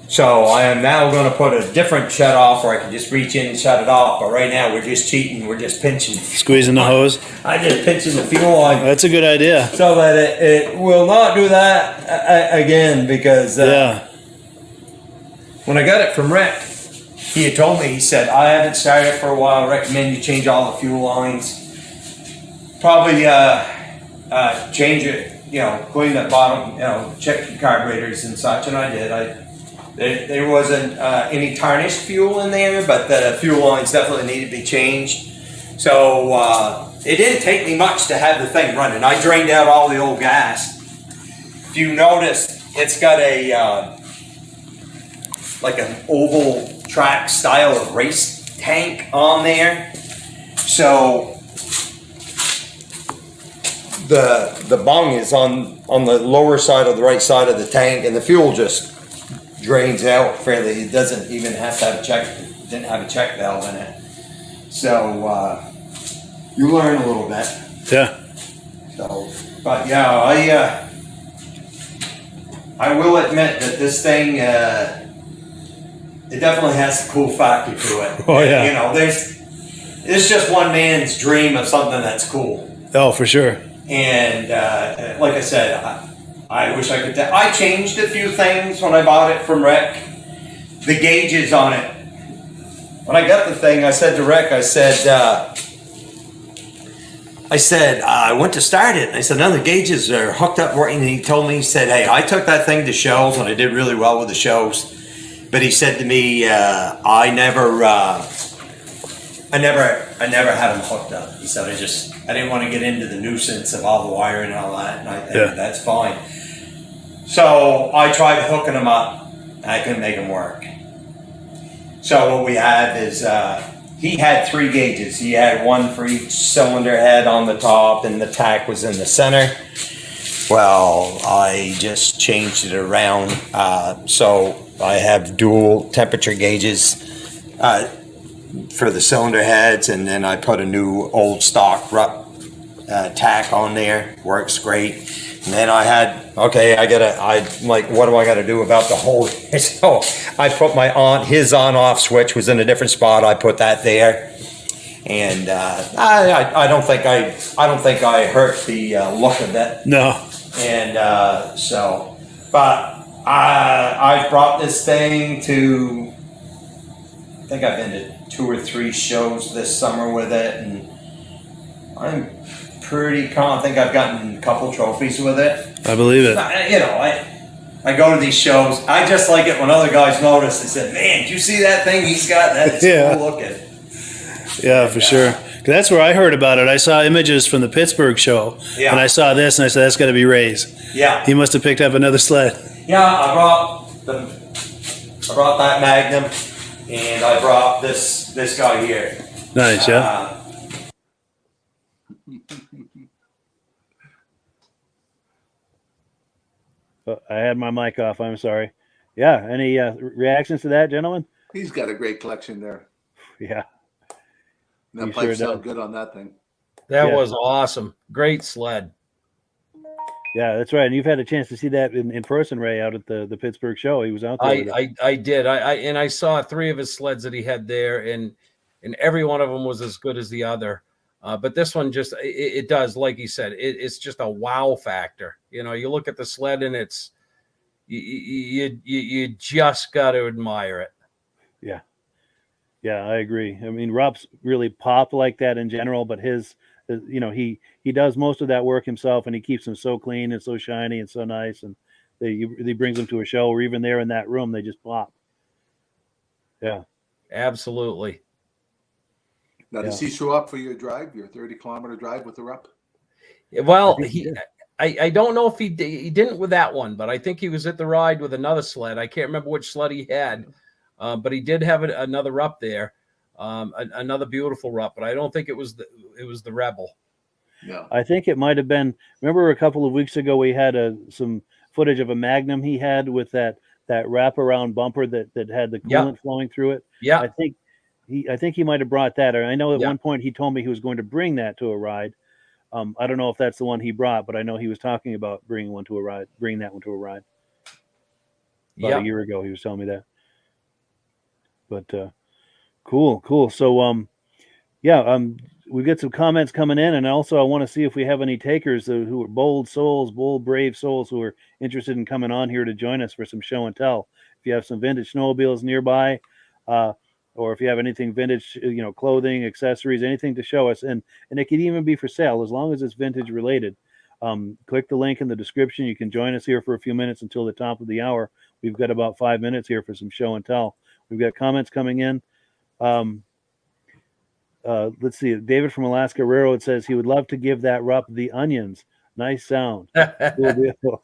So I am now going to put a different shutoff where I can just reach in and shut it off. But right now we're just cheating. We're just pinching. Squeezing the hose. I just pinching the fuel line. That's a good idea. So that it will not do that again, because when I got it from Rick, he had told me, he said, I haven't started it for a while. I recommend you change all the fuel lines. Probably change it, clean that bottom, check your carburetors and such. And I did. There wasn't any tarnished fuel in there, but the fuel lines definitely needed to be changed. So it didn't take me much to have the thing running. I drained out all the old gas. If you notice, it's got a like an oval track style of race tank on there. So the bung is on the lower side of the right side of the tank, and the fuel just drains out fairly. It doesn't even have to have didn't have a check valve in it. So you learn a little bit. Yeah. So, but yeah, I will admit that this thing, it definitely has a cool factor to it. Oh yeah. It's just one man's dream of something that's cool. Oh, for sure. And like I said, I wish I could. I changed a few things when I bought it from Rick. The gauges on it. When I got the thing, I said to Rick, I said, I went to start it. And I said, none of the gauges are hooked up working. And he told me, he said, hey, I took that thing to shows and I did really well with the shows. But he said to me, I never had them hooked up. He said, I didn't want to get into the nuisance of all the wiring and all that. And I think that's fine. So I tried hooking them up. I couldn't make them work. So what we have is, he had 3 gauges. He had one for each cylinder head on the top, and the tack was in the center. Well, I just changed it around. So I have dual temperature gauges for the cylinder heads, and then I put a new old stock Rupp tack on there. Works great. And then I had, what do I gotta do about the whole, so I put his on-off switch was in a different spot. I put that there. And I don't think I hurt the look of it. No. And but I brought this thing to, I think I've been to 2 or 3 shows this summer with it, and I'm pretty calm. I think I've gotten a couple trophies with it. I believe it. I go to these shows. I just like it when other guys notice. They said, man, did you see that thing he's got? That's cool looking. Yeah, for sure. That's where I heard about it. I saw images from the Pittsburg show, and I saw this, and I said, that's got to be Ray's. Yeah. He must have picked up another sled. Yeah, I brought that Magnum, and I brought this guy here. Nice, yeah. I had my mic off. I'm sorry. Yeah. Any reactions to that, gentlemen? He's got a great collection there. Yeah. That He pipe sure sound does. good on that thing. That was awesome. Great sled. Yeah, that's right. And you've had a chance to see that in person, Ray, out at the Pittsburgh show. He was out there. I did. I saw 3 of his sleds that he had there, and every one of them was as good as the other. But this one just it does, like he said, it's just a wow factor. You look at the sled and it's you just got to admire it. Yeah. Yeah, I agree. I mean, Rupp's really pop like that in general, but his he does most of that work himself, and he keeps them so clean and so shiny and so nice, and he brings them to a show, or even there in that room, they just pop. Yeah, absolutely. Now, does he show up for your drive, your 30-kilometer drive with the Rupp? Well, I don't know if he didn't with that one, but I think he was at the ride with another sled. I can't remember which sled he had, but he did have another Rupp there, another beautiful Rupp, but I don't think it was the Rebel. Yeah, I think it might have been. Remember a couple of weeks ago we had some footage of a Magnum he had with that wraparound bumper that had the coolant flowing through it. Yeah, I think he might have brought that. Or I know at one point he told me he was going to bring that to a ride. I don't know if that's the one he brought, but I know he was talking about bringing that one to a ride. About a year ago, he was telling me that. But cool. So we've got some comments coming in, and also I want to see if we have any takers who are bold, brave souls who are interested in coming on here to join us for some show and tell. If you have some vintage snowmobiles nearby, or if you have anything vintage, clothing, accessories, anything to show us, and it could even be for sale as long as it's vintage related. Click the link in the description. You can join us here for a few minutes until the top of the hour. We've got about 5 minutes here for some show and tell. We've got comments coming in. Let's see. David from Alaska Railroad says he would love to give that Rupp the onions. Nice sound. Cool deal.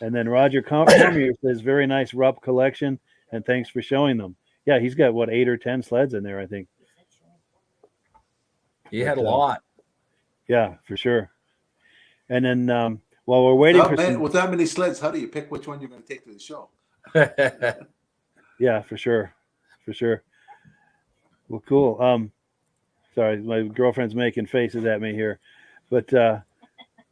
And then Roger Cormier says, very nice Rupp collection, and thanks for showing them. Yeah, he's got, 8 or 10 sleds in there, I think. He had a lot. Yeah, for sure. And then while we're waiting with that many sleds, how do you pick which one you're going to take to the show? Yeah, for sure. Well, cool. Sorry, my girlfriend's making faces at me here. But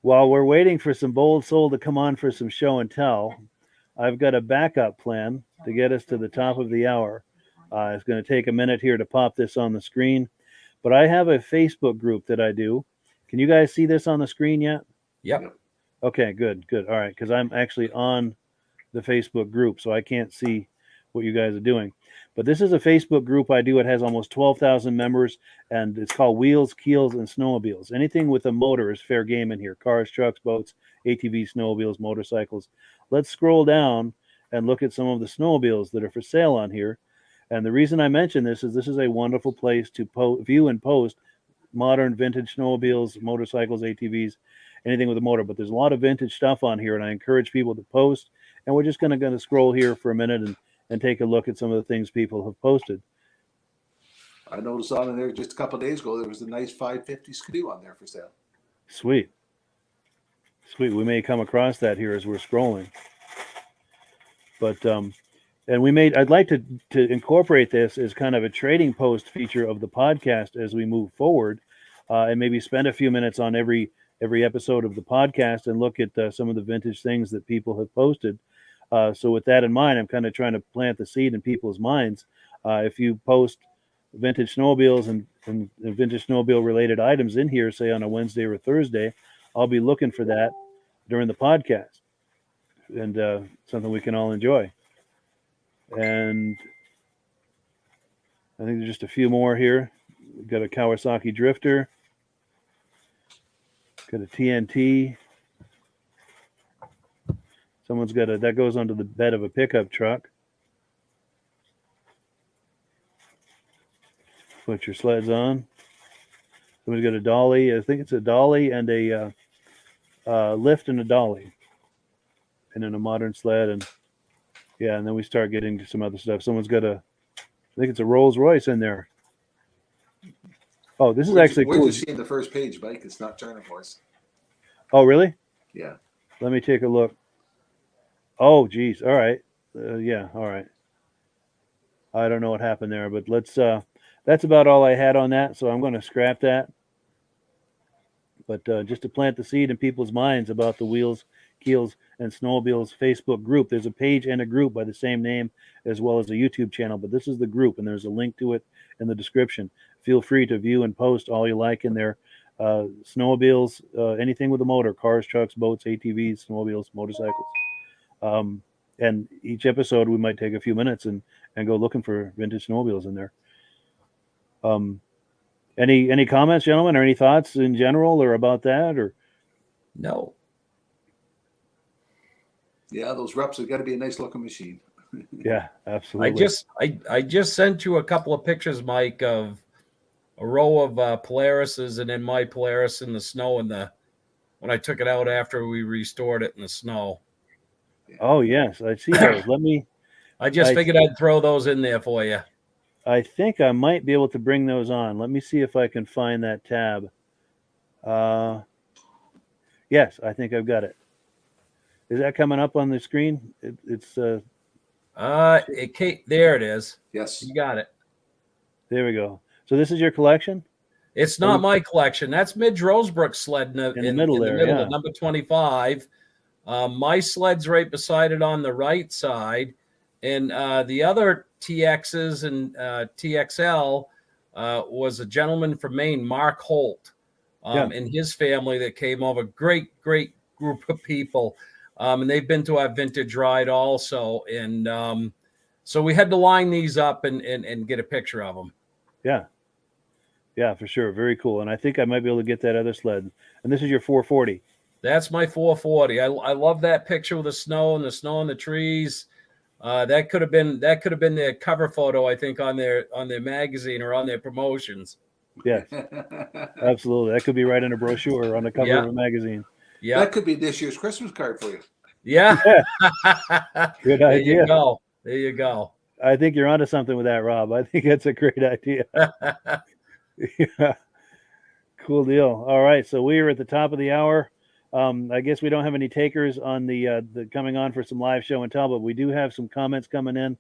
while we're waiting for some bold soul to come on for some show and tell, I've got a backup plan to get us to the top of the hour. It's going to take a minute here to pop this on the screen. But I have a Facebook group that I do. Can you guys see this on the screen yet? Yep. Okay, good. All right, because I'm actually on the Facebook group, so I can't see what you guys are doing. But this is a Facebook group I do. It has almost 12,000 members, and it's called Wheels, Keels, and Snowmobiles. Anything with a motor is fair game in here. Cars, trucks, boats, ATVs, snowmobiles, motorcycles. Let's scroll down and look at some of the snowmobiles that are for sale on here. And the reason I mention this is a wonderful place to view and post modern vintage snowmobiles, motorcycles, ATVs, anything with a motor. But there's a lot of vintage stuff on here, and I encourage people to post. And we're just going to scroll here for a minute and take a look at some of the things people have posted. I noticed on there just a couple of days ago, there was a nice 550 Skidoo on there for sale. Sweet. We may come across that here as we're scrolling. But, I'd like to incorporate this as kind of a trading post feature of the podcast as we move forward, and maybe spend a few minutes on every episode of the podcast and look at some of the vintage things that people have posted. So with that in mind, I'm kind of trying to plant the seed in people's minds. If you post vintage snowmobiles and vintage snowmobile related items in here, say on a Wednesday or a Thursday, I'll be looking for that during the podcast, and something we can all enjoy. And I think there's just a few more here. We've got a Kawasaki Drifter, got a TNT. Someone's got that goes onto the bed of a pickup truck. Put your sleds on. Someone's got a dolly. I think it's a dolly and a lift and a dolly. And then a modern sled. And then we start getting to some other stuff. Someone's got I think it's a Rolls Royce in there. Oh, this is actually cool. We're just seeing the first page, Mike. It's not China Voice. Oh, really? Yeah. Let me take a look. Oh, geez. All right. All right. I don't know what happened there, but that's about all I had on that. So I'm going to scrap that. But just to plant the seed in people's minds about the Wheels, Keels, and Snowmobiles Facebook group. There's a page and a group by the same name, as well as a YouTube channel. But this is the group, and there's a link to it in the description. Feel free to view and post all you like in there. Snowmobiles, anything with a motor, cars, trucks, boats, ATVs, snowmobiles, motorcycles. And each episode we might take a few minutes and go looking for vintage snowmobiles in there. Any comments, gentlemen, or any thoughts in general or about that? Or no? Yeah, those Rupps have got to be a nice looking machine. Yeah, absolutely. I just sent you a couple of pictures, Mike, of a row of Polarises, and then my Polaris in the snow when I took it out after we restored it in the snow. Oh yes, I see those. I figured I'd throw those in there for you. I think I might be able to bring those on. Let me see if I can find that tab. Yes, I think I've got it. Is that coming up on the screen? It's there it is. Yes, you got it. There we go. So this is your collection? It's not my collection. That's Midge Rosebrook's sled in the middle there, the number 25. My sled's right beside it on the right side. And the other TXs and TXL was a gentleman from Maine, Mark Holt, and his family that came over. Great group of people. And they've been to our vintage ride also. And so we had to line these up and get a picture of them. Yeah. Yeah, for sure. Very cool. And I think I might be able to get that other sled. And this is your 440. That's my 440. I love that picture with the snow and the trees. That could have been their cover photo, I think, on their magazine or on their promotions. Yes, absolutely. That could be right in a brochure or on the cover of a magazine. Yeah, that could be this year's Christmas card for you. Yeah. Good idea. There you go. I think you're onto something with that, Rob. I think that's a great idea. Yeah. Cool deal. All right, so we are at the top of the hour. I guess we don't have any takers on the coming on for some live show and tell, but we do have some comments coming in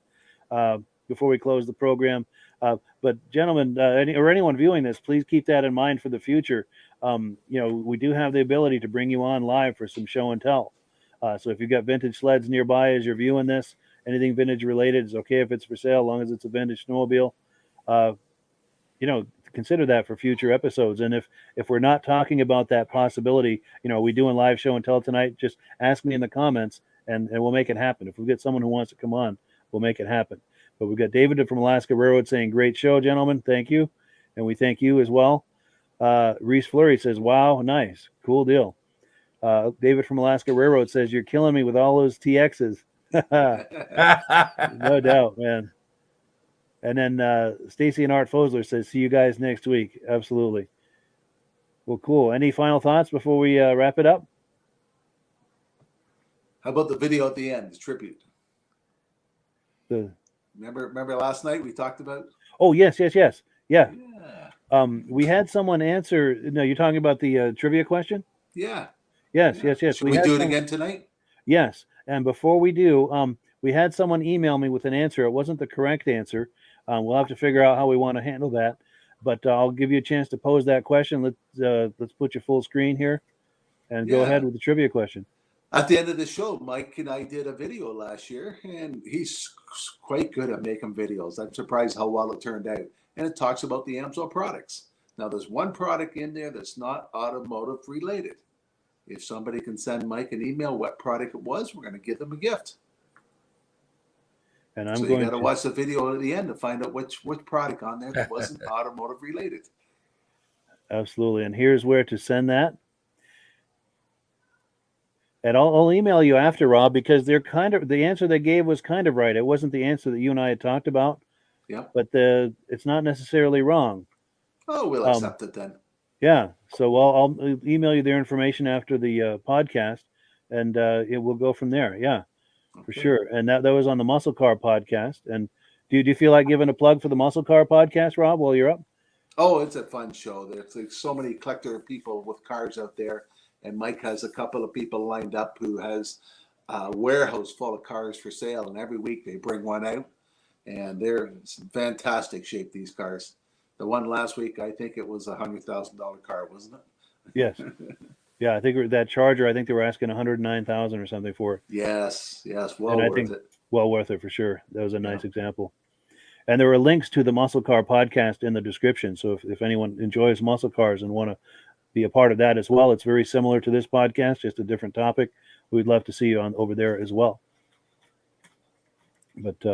before we close the program. But gentlemen, or anyone viewing this, please keep that in mind for the future. We do have the ability to bring you on live for some show and tell. So if you've got vintage sleds nearby as you're viewing this, anything vintage related is okay if it's for sale, as long as it's a vintage snowmobile. Consider that for future episodes. And if we're not talking about that possibility, we doing live show and tell tonight, just ask me in the comments and we'll make it happen. If we get someone who wants to come on, we'll make it happen. But we've got David from Alaska Railroad saying, great show, gentlemen. Thank you. And we thank you as well. Reese Fleury says, wow, nice. Cool deal. David from Alaska Railroad says, you're killing me with all those TXs. No doubt, man. And then Stacy and Art Fosler says, see you guys next week. Absolutely. Well, cool. Any final thoughts before we wrap it up? How about the video at the end, the tribute? Remember last night we talked about? Oh, yes. Yeah. We had someone answer. No, you're talking about the trivia question? Yeah. Yes. Should we do it again tonight? Yes. And before we do, we had someone email me with an answer. It wasn't the correct answer. We'll have to figure out how we want to handle that. But I'll give you a chance to pose that question. Let's put your full screen here and go ahead with the trivia question. At the end of the show, Mike and I did a video last year, and he's quite good at making videos. I'm surprised how well it turned out. And it talks about the AMSO products. Now, there's one product in there that's not automotive related. If somebody can send Mike an email what product it was, we're going to give them a gift. And you got to watch the video at the end to find out which product on there that wasn't automotive related. Absolutely. And here's where to send that. And I'll email you after, Rob, because they're the answer they gave was kind of right. It wasn't the answer that you and I had talked about. Yeah. But it's not necessarily wrong. Oh, we'll accept it then. Yeah. So I'll email you their information after the podcast, and it will go from there. Yeah. Okay. For sure. And that was on the Muscle Car podcast. And do you feel like giving a plug for the Muscle Car podcast, Rob, while you're up? Oh, it's a fun show. There's like so many collector people with cars out there. And Mike has a couple of people lined up who has a warehouse full of cars for sale. And every week they bring one out. And they're in fantastic shape, these cars. The one last week, I think it was a $100,000 car, wasn't it? Yes. Yeah, I think that Charger, I think they were asking $109,000 or something for it. Yes. Well worth it. Well worth it for sure. That was a nice example. And there are links to the Muscle Car podcast in the description. So if anyone enjoys muscle cars and want to be a part of that as well, it's very similar to this podcast, just a different topic. We'd love to see you over there as well. But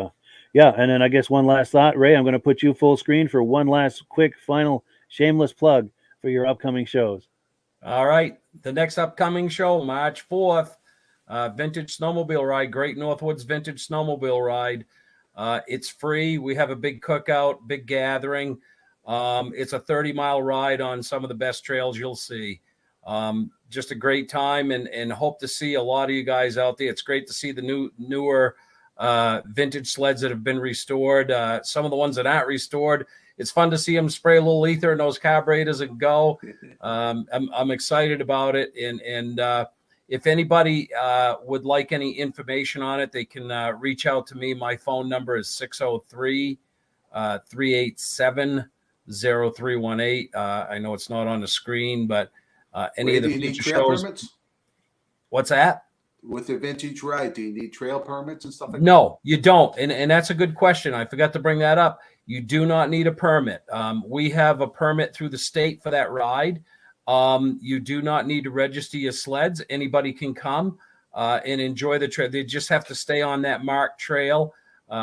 and then I guess one last thought, Ray, I'm going to put you full screen for one last quick final shameless plug for your upcoming shows. All right. The next upcoming show, March 4th, Vintage Snowmobile Ride, Great Northwoods Vintage Snowmobile Ride. It's free. We have a big cookout, big gathering. It's a 30-mile ride on some of the best trails you'll see. Just a great time and hope to see a lot of you guys out there. It's great to see the newer vintage sleds that have been restored. Some of the ones that aren't restored, it's fun to see them spray a little ether in those carburetors and go. I'm excited about it. And if anybody would like any information on it, they can reach out to me. My phone number is 603-387-0919. 0318. I know it's not on the screen, but any of the future shows. Permits? What's that? With your vintage ride, do you need trail permits and stuff like that? No, you don't. And that's a good question. I forgot to bring that up. You do not need a permit. We have a permit through the state for that ride. You do not need to register your sleds. Anybody can come and enjoy the trail. They just have to stay on that marked trail,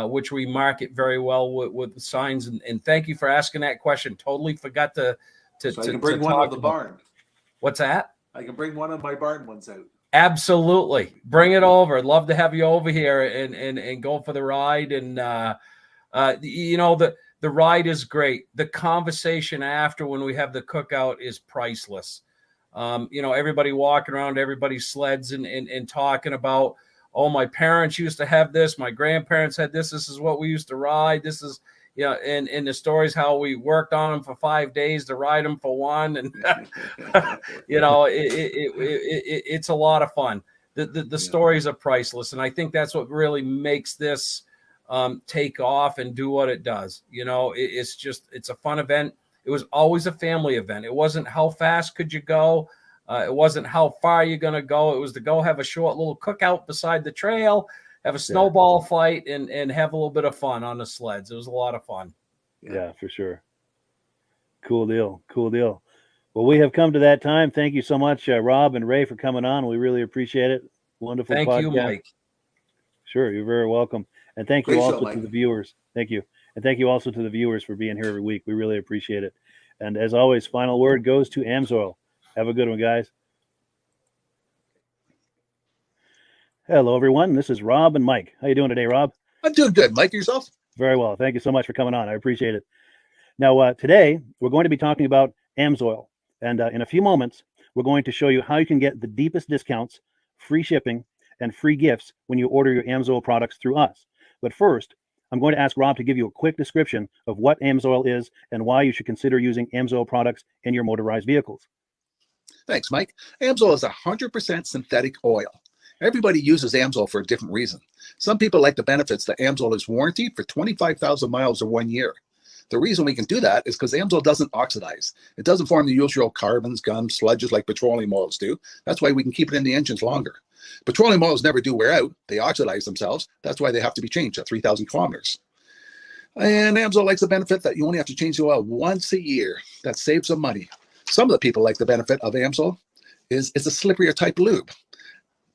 which we mark it very well with signs. And thank you for asking that question. Totally forgot to So I can bring one of the barn. What's that? I can bring one of my barn ones out. Absolutely. Bring it over. I'd love to have you over here and go for the ride. And, the ride is great. The conversation after when we have the cookout is priceless. Everybody walking around everybody's sleds and talking about, oh, my parents used to have this. My grandparents had this. This is what we used to ride. This is, and the stories how we worked on them for 5 days to ride them for one. And, it's a lot of fun. The stories are priceless. And I think that's what really makes this take off and do what it does. It's a fun event. It was always a family event. It wasn't how fast could you go. It wasn't how far you're going to go. It was to go have a short little cookout beside the trail, have a snowball fight, and have a little bit of fun on the sleds. It was a lot of fun. Yeah, for sure. Cool deal. Well, we have come to that time. Thank you so much, Rob and Ray, for coming on. We really appreciate it. Wonderful podcast. Thank you, Mike. Sure, you're very welcome. And thank you also to the viewers. Thank you. And thank you also to the viewers for being here every week. We really appreciate it. And as always, final word goes to AMSOIL. Have a good one, guys. Hello, everyone. This is Rob and Mike. How you doing today, Rob? I'm doing good. Mike, yourself? Very well. Thank you so much for coming on. I appreciate it. Now, today, we're going to be talking about AMSOIL. And in a few moments, we're going to show you how you can get the deepest discounts, free shipping, and free gifts when you order your AMSOIL products through us. But first, I'm going to ask Rob to give you a quick description of what AMSOIL is and why you should consider using AMSOIL products in your motorized vehicles. Thanks, Mike. AMSOIL is 100% synthetic oil. Everybody uses AMSOIL for a different reason. Some people like the benefits that AMSOIL is warranted for 25,000 miles or 1 year. The reason we can do that is because AMSOIL doesn't oxidize. It doesn't form the usual carbons, gums, sludges like petroleum oils do. That's why we can keep it in the engines longer. Petroleum oils never do wear out. They oxidize themselves. That's why they have to be changed at 3,000 kilometers. And AMSOIL likes the benefit that you only have to change the oil once a year. That saves some money. Some of the people like the benefit of AMSOIL is it's a slipperier type lube.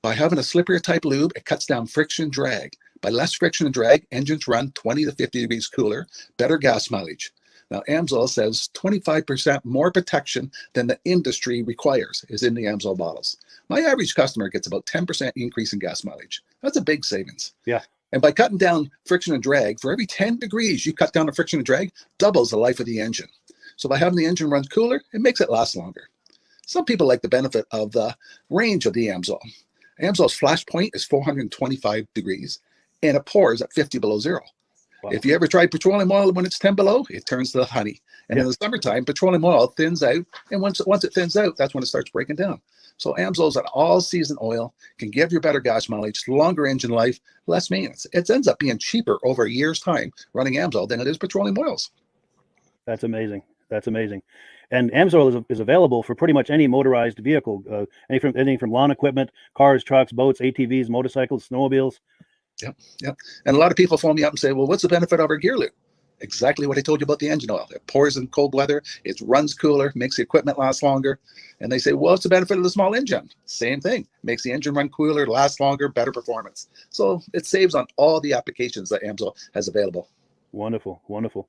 By having a slipperier type lube, it cuts down friction and drag. By less friction and drag, engines run 20 to 50 degrees cooler, better gas mileage. Now, AMSOIL says 25% more protection than the industry requires is in the AMSOIL bottles. My average customer gets about 10% increase in gas mileage. That's a big savings. Yeah. And by cutting down friction and drag, for every 10 degrees you cut down the friction and drag, doubles the life of the engine. So by having the engine run cooler, it makes it last longer. Some people like the benefit of the range of the AMSOIL. AMSOIL's flash point is 425 degrees, and it pours at 50 below zero. Wow. If you ever tried petroleum oil when it's 10 below, it turns to honey. And in the summertime, petroleum oil thins out, and once it thins out, that's when it starts breaking down. So AMSOIL is an all-season oil, can give you better gas mileage, longer engine life, less maintenance. It ends up being cheaper over a year's time running AMSOIL than it is petroleum oils. That's amazing. That's amazing. And AMSOIL is available for pretty much any motorized vehicle, anything from lawn equipment, cars, trucks, boats, ATVs, motorcycles, snowmobiles. Yep. And a lot of people phone me up and say, well, what's the benefit of our gear lube? Exactly what I told you about the engine oil. It pours in cold weather, it runs cooler, makes the equipment last longer. And they say, well, what's the benefit of the small engine? Same thing. Makes the engine run cooler, last longer, better performance. So it saves on all the applications that AMSOIL has available. Wonderful, wonderful.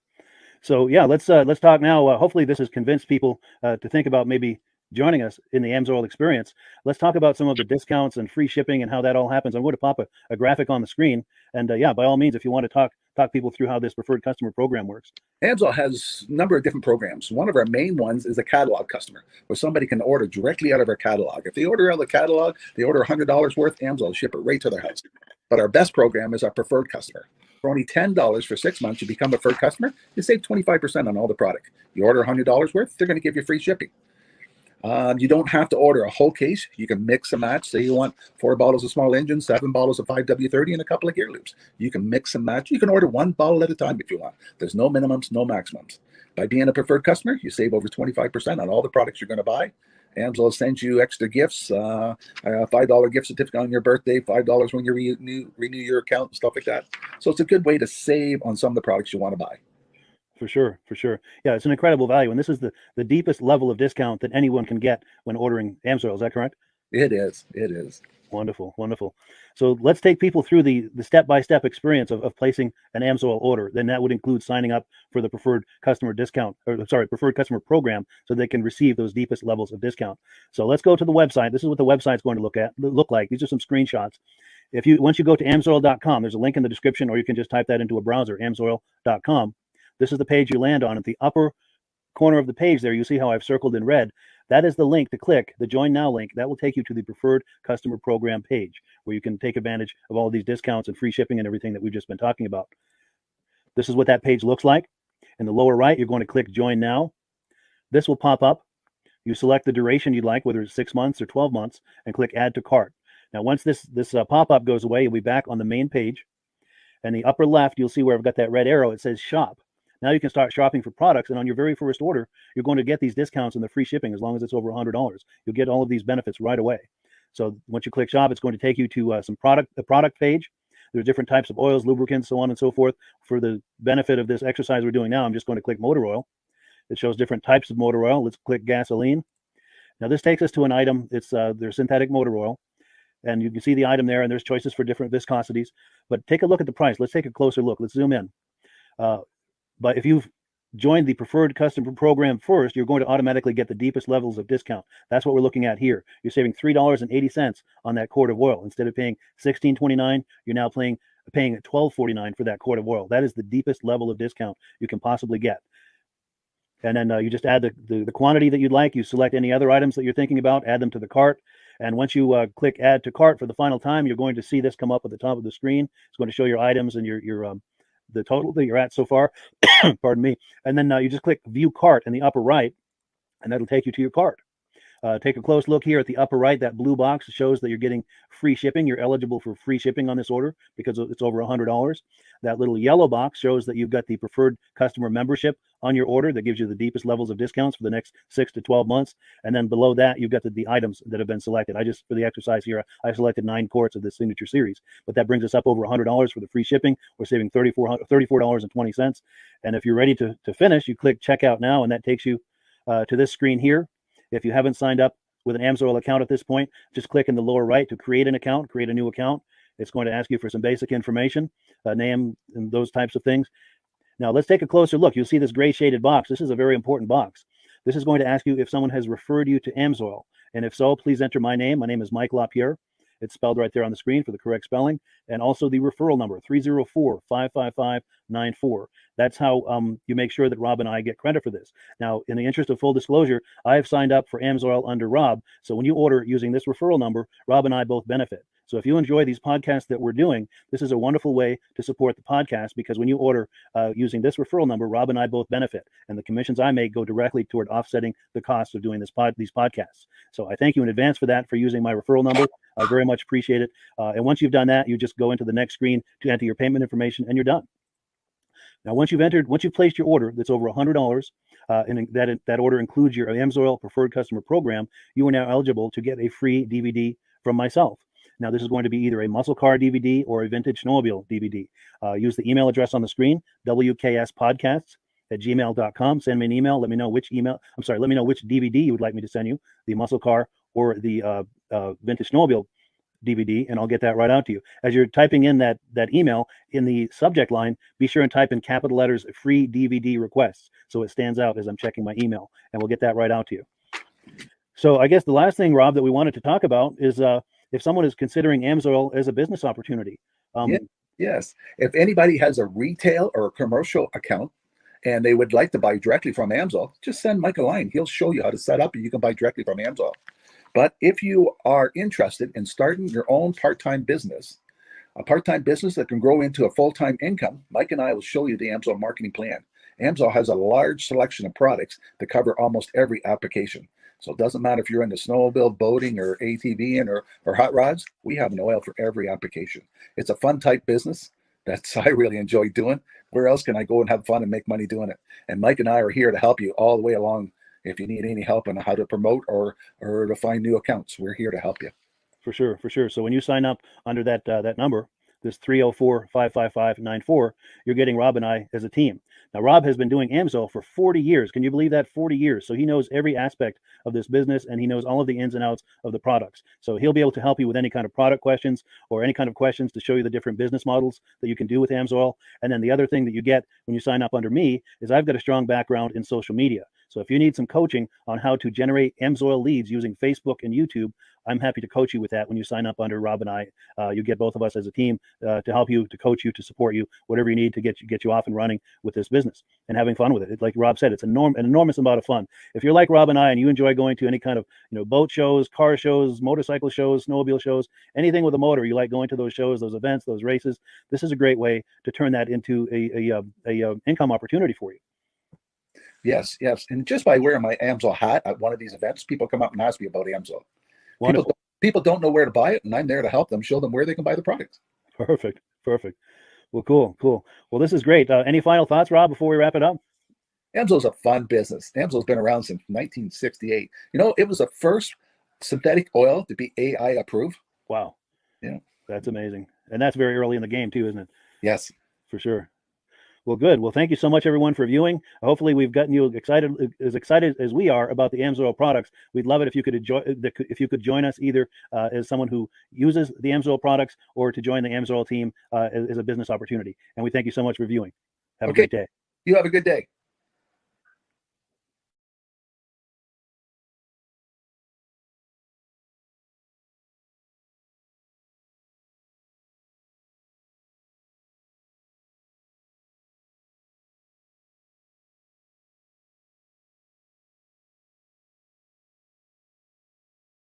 So yeah, let's talk now. Hopefully this has convinced people to think about maybe joining us in the AMSOIL experience. Let's talk about some of the discounts and free shipping and how that all happens. I'm going to pop a graphic on the screen. And yeah, by all means, if you want to talk people through how this preferred customer program works. AMSOIL has a number of different programs. One of our main ones is a catalog customer, where somebody can order directly out of our catalog. If they order out of the catalog, they order $100 worth, AMSOIL will ship it right to their house. But our best program is our preferred customer. For only $10 for 6 months, you become a preferred customer, you save 25% on all the product. You order $100 worth, they're going to give you free shipping. You don't have to order a whole case. You can mix and match. Say you want 4 bottles of small engine, 7 bottles of 5W30, and a couple of gear loops. You can mix and match. You can order 1 bottle at a time if you want. There's no minimums, no maximums. By being a preferred customer, you save over 25% on all the products you're going to buy. AMSOIL sends you extra gifts, a $5 gift certificate on your birthday, $5 when you renew your account and stuff like that. So it's a good way to save on some of the products you want to buy. For sure. Yeah, it's an incredible value. And this is the deepest level of discount that anyone can get when ordering AMSOIL. Is that correct? It is. Wonderful. So let's take people through the step-by-step experience of placing an AMSOIL order. Then that would include signing up for the preferred customer preferred customer program, so they can receive those deepest levels of discount. So let's go to the website. This is what the website's going to look like. These are some screenshots. Once you go to amsoil.com, there's a link in the description, or you can just type that into a browser, amsoil.com. This is the page you land on. At the upper corner of the page there, you see how I've circled in red. That is the link to click, the Join Now link. That will take you to the Preferred Customer Program page, where you can take advantage of all of these discounts and free shipping and everything that we've just been talking about. This is what that page looks like. In the lower right, you're going to click Join Now. This will pop up. You select the duration you'd like, whether it's 6 months or 12 months, and click Add to Cart. Now, once this pop-up goes away, you'll be back on the main page. And the upper left, you'll see where I've got that red arrow. It says Shop. Now you can start shopping for products, and on your very first order, you're going to get these discounts and the free shipping as long as it's over $100. You'll get all of these benefits right away. So once you click Shop, it's going to take you to the product page. There's different types of oils, lubricants, so on and so forth. For the benefit of this exercise we're doing now, I'm just going to click motor oil. It shows different types of motor oil. Let's click gasoline. Now this takes us to an item. It's their synthetic motor oil. And you can see the item there, and there's choices for different viscosities. But take a look at the price. Let's take a closer look. Let's zoom in. But if you've joined the preferred customer program first, you're going to automatically get the deepest levels of discount. That's what we're looking at here. You're saving $3.80 on that quart of oil. Instead of paying $16.29, you're now paying $12.49 for that quart of oil. That is the deepest level of discount you can possibly get. And then you just add the quantity that you'd like. You select any other items that you're thinking about, add them to the cart. And once you click Add to Cart for the final time, you're going to see this come up at the top of the screen. It's going to show your items and your the total that you're at so far. Pardon me. And then you just click View Cart in the upper right, and that'll take you to your cart. Take a close look here at the upper right. That blue box shows that you're getting free shipping. You're eligible for free shipping on this order because it's over $100. That little yellow box shows that you've got the preferred customer membership on your order that gives you the deepest levels of discounts for the next 6 to 12 months. And then below that, you've got the items that have been selected. For the exercise here, I selected 9 quarts of the signature series, but that brings us up over $100 for the free shipping. We're saving $34.20. And if you're ready to finish, you click Checkout Now, and that takes you to this screen here. If you haven't signed up with an AMSOIL account at this point, just click in the lower right to create an account, create a new account. It's going to ask you for some basic information, name and those types of things. Now let's take a closer look. You'll see this gray shaded box. This is a very important box. This is going to ask you if someone has referred you to AMSOIL. And if so, please enter my name. My name is Mike LaPierre. It's spelled right there on the screen for the correct spelling. And also the referral number, 304-555-94. That's how you make sure that Rob and I get credit for this. Now, in the interest of full disclosure, I have signed up for AMSOIL under Rob. So when you order using this referral number, Rob and I both benefit. So if you enjoy these podcasts that we're doing, this is a wonderful way to support the podcast, because when you order using this referral number, Rob and I both benefit. And the commissions I make go directly toward offsetting the cost of doing these podcasts. So I thank you in advance for using my referral number. I very much appreciate it. And once you've done that, you just go into the next screen to enter your payment information, and you're done. Now, once you've placed your order that's over $100, and that order includes your AMSOIL Preferred Customer Program, you are now eligible to get a free DVD from myself. Now, this is going to be either a muscle car DVD or a vintage snowmobile DVD. Use the email address on the screen, wkspodcasts@gmail.com. Send me an email. Let me know which DVD you would like me to send you, the muscle car or the vintage snowmobile DVD, and I'll get that right out to you. As you're typing in that email, in the subject line, be sure and type in capital letters "free DVD requests" so it stands out as I'm checking my email, and we'll get that right out to you. So I guess the last thing, Rob, that we wanted to talk about is if someone is considering AMSOIL as a business opportunity. Yes. If anybody has a retail or a commercial account and they would like to buy directly from AMSOIL, just send Mike a line. He'll show you how to set up, and you can buy directly from AMSOIL. But if you are interested in starting your own part-time business, a part-time business that can grow into a full-time income, Mike and I will show you the AMSOIL marketing plan. AMSOIL has a large selection of products that cover almost every application. So it doesn't matter if you're into snowmobile, boating, or ATVing or hot rods, we have an oil for every application. It's a fun type business that's I really enjoy doing. Where else can I go and have fun and make money doing it? And Mike and I are here to help you all the way along. If you need any help on how to promote or to find new accounts, we're here to help you. For sure, for sure. So when you sign up under that that number, this 304-555-94, you're getting Rob and I as a team. Now, Rob has been doing AMSOIL for 40 years. Can you believe that? 40 years. So he knows every aspect of this business, and he knows all of the ins and outs of the products. So he'll be able to help you with any kind of product questions or any kind of questions to show you the different business models that you can do with AMSOIL. And then the other thing that you get when you sign up under me is I've got a strong background in social media. So if you need some coaching on how to generate AMSOIL leads using Facebook and YouTube, I'm happy to coach you with that when you sign up under Rob and I. You get both of us as a team to help you, to coach you, to support you, whatever you need to get you off and running with this business and having fun with it. Like Rob said, it's an enormous amount of fun. If you're like Rob and I and you enjoy going to any kind of boat shows, car shows, motorcycle shows, snowmobile shows, anything with a motor, you like going to those shows, those events, those races, this is a great way to turn that into a income opportunity for you. Yes. And just by wearing my AMSOIL hat at one of these events, people come up and ask me about AMSOIL. People don't know where to buy it, and I'm there to help them, show them where they can buy the product. Perfect. Well, cool. Well, this is great. Any final thoughts, Rob, before we wrap it up? AMSOIL's a fun business. AMSOIL's been around since 1968. It was the first synthetic oil to be AI approved. Wow. Yeah. That's amazing. And that's very early in the game too, isn't it? Yes. For sure. Well, good. Well, thank you so much, everyone, for viewing. Hopefully, we've gotten you excited as we are about the AMSOIL products. We'd love it if you could join us either as someone who uses the AMSOIL products or to join the AMSOIL team as a business opportunity. And we thank you so much for viewing. Have a great day. You have a good day.